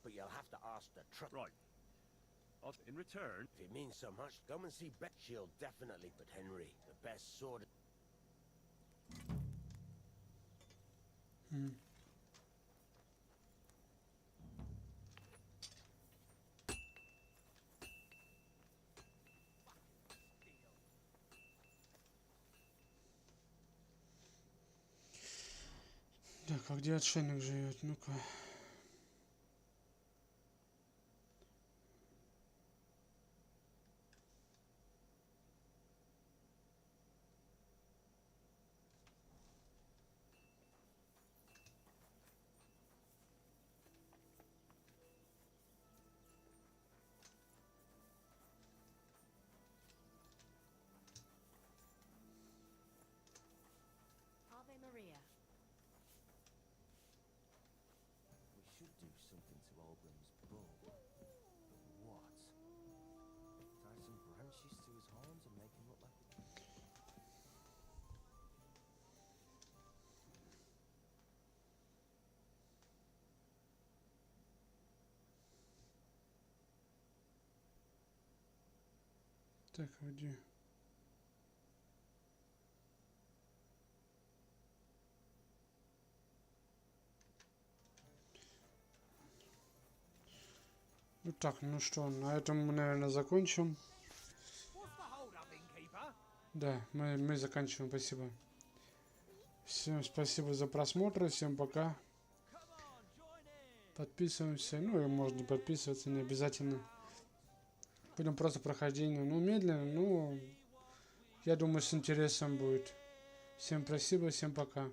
But you'll have to ask the truck. Right. In return... If it means so much, go and see Beth. She'll definitely put Henry, the best sword... Так, а где отшельник живет? Ну-ка. Ave Maria. Так, где? Ну так, ну что, на этом мы, наверное, закончим. Да, мы заканчиваем, спасибо. Всем спасибо за просмотр, всем пока. Подписываемся, ну и можно не подписываться, не обязательно. Будем просто прохождение, ну медленно, ну я думаю с интересом будет. Всем спасибо, всем пока.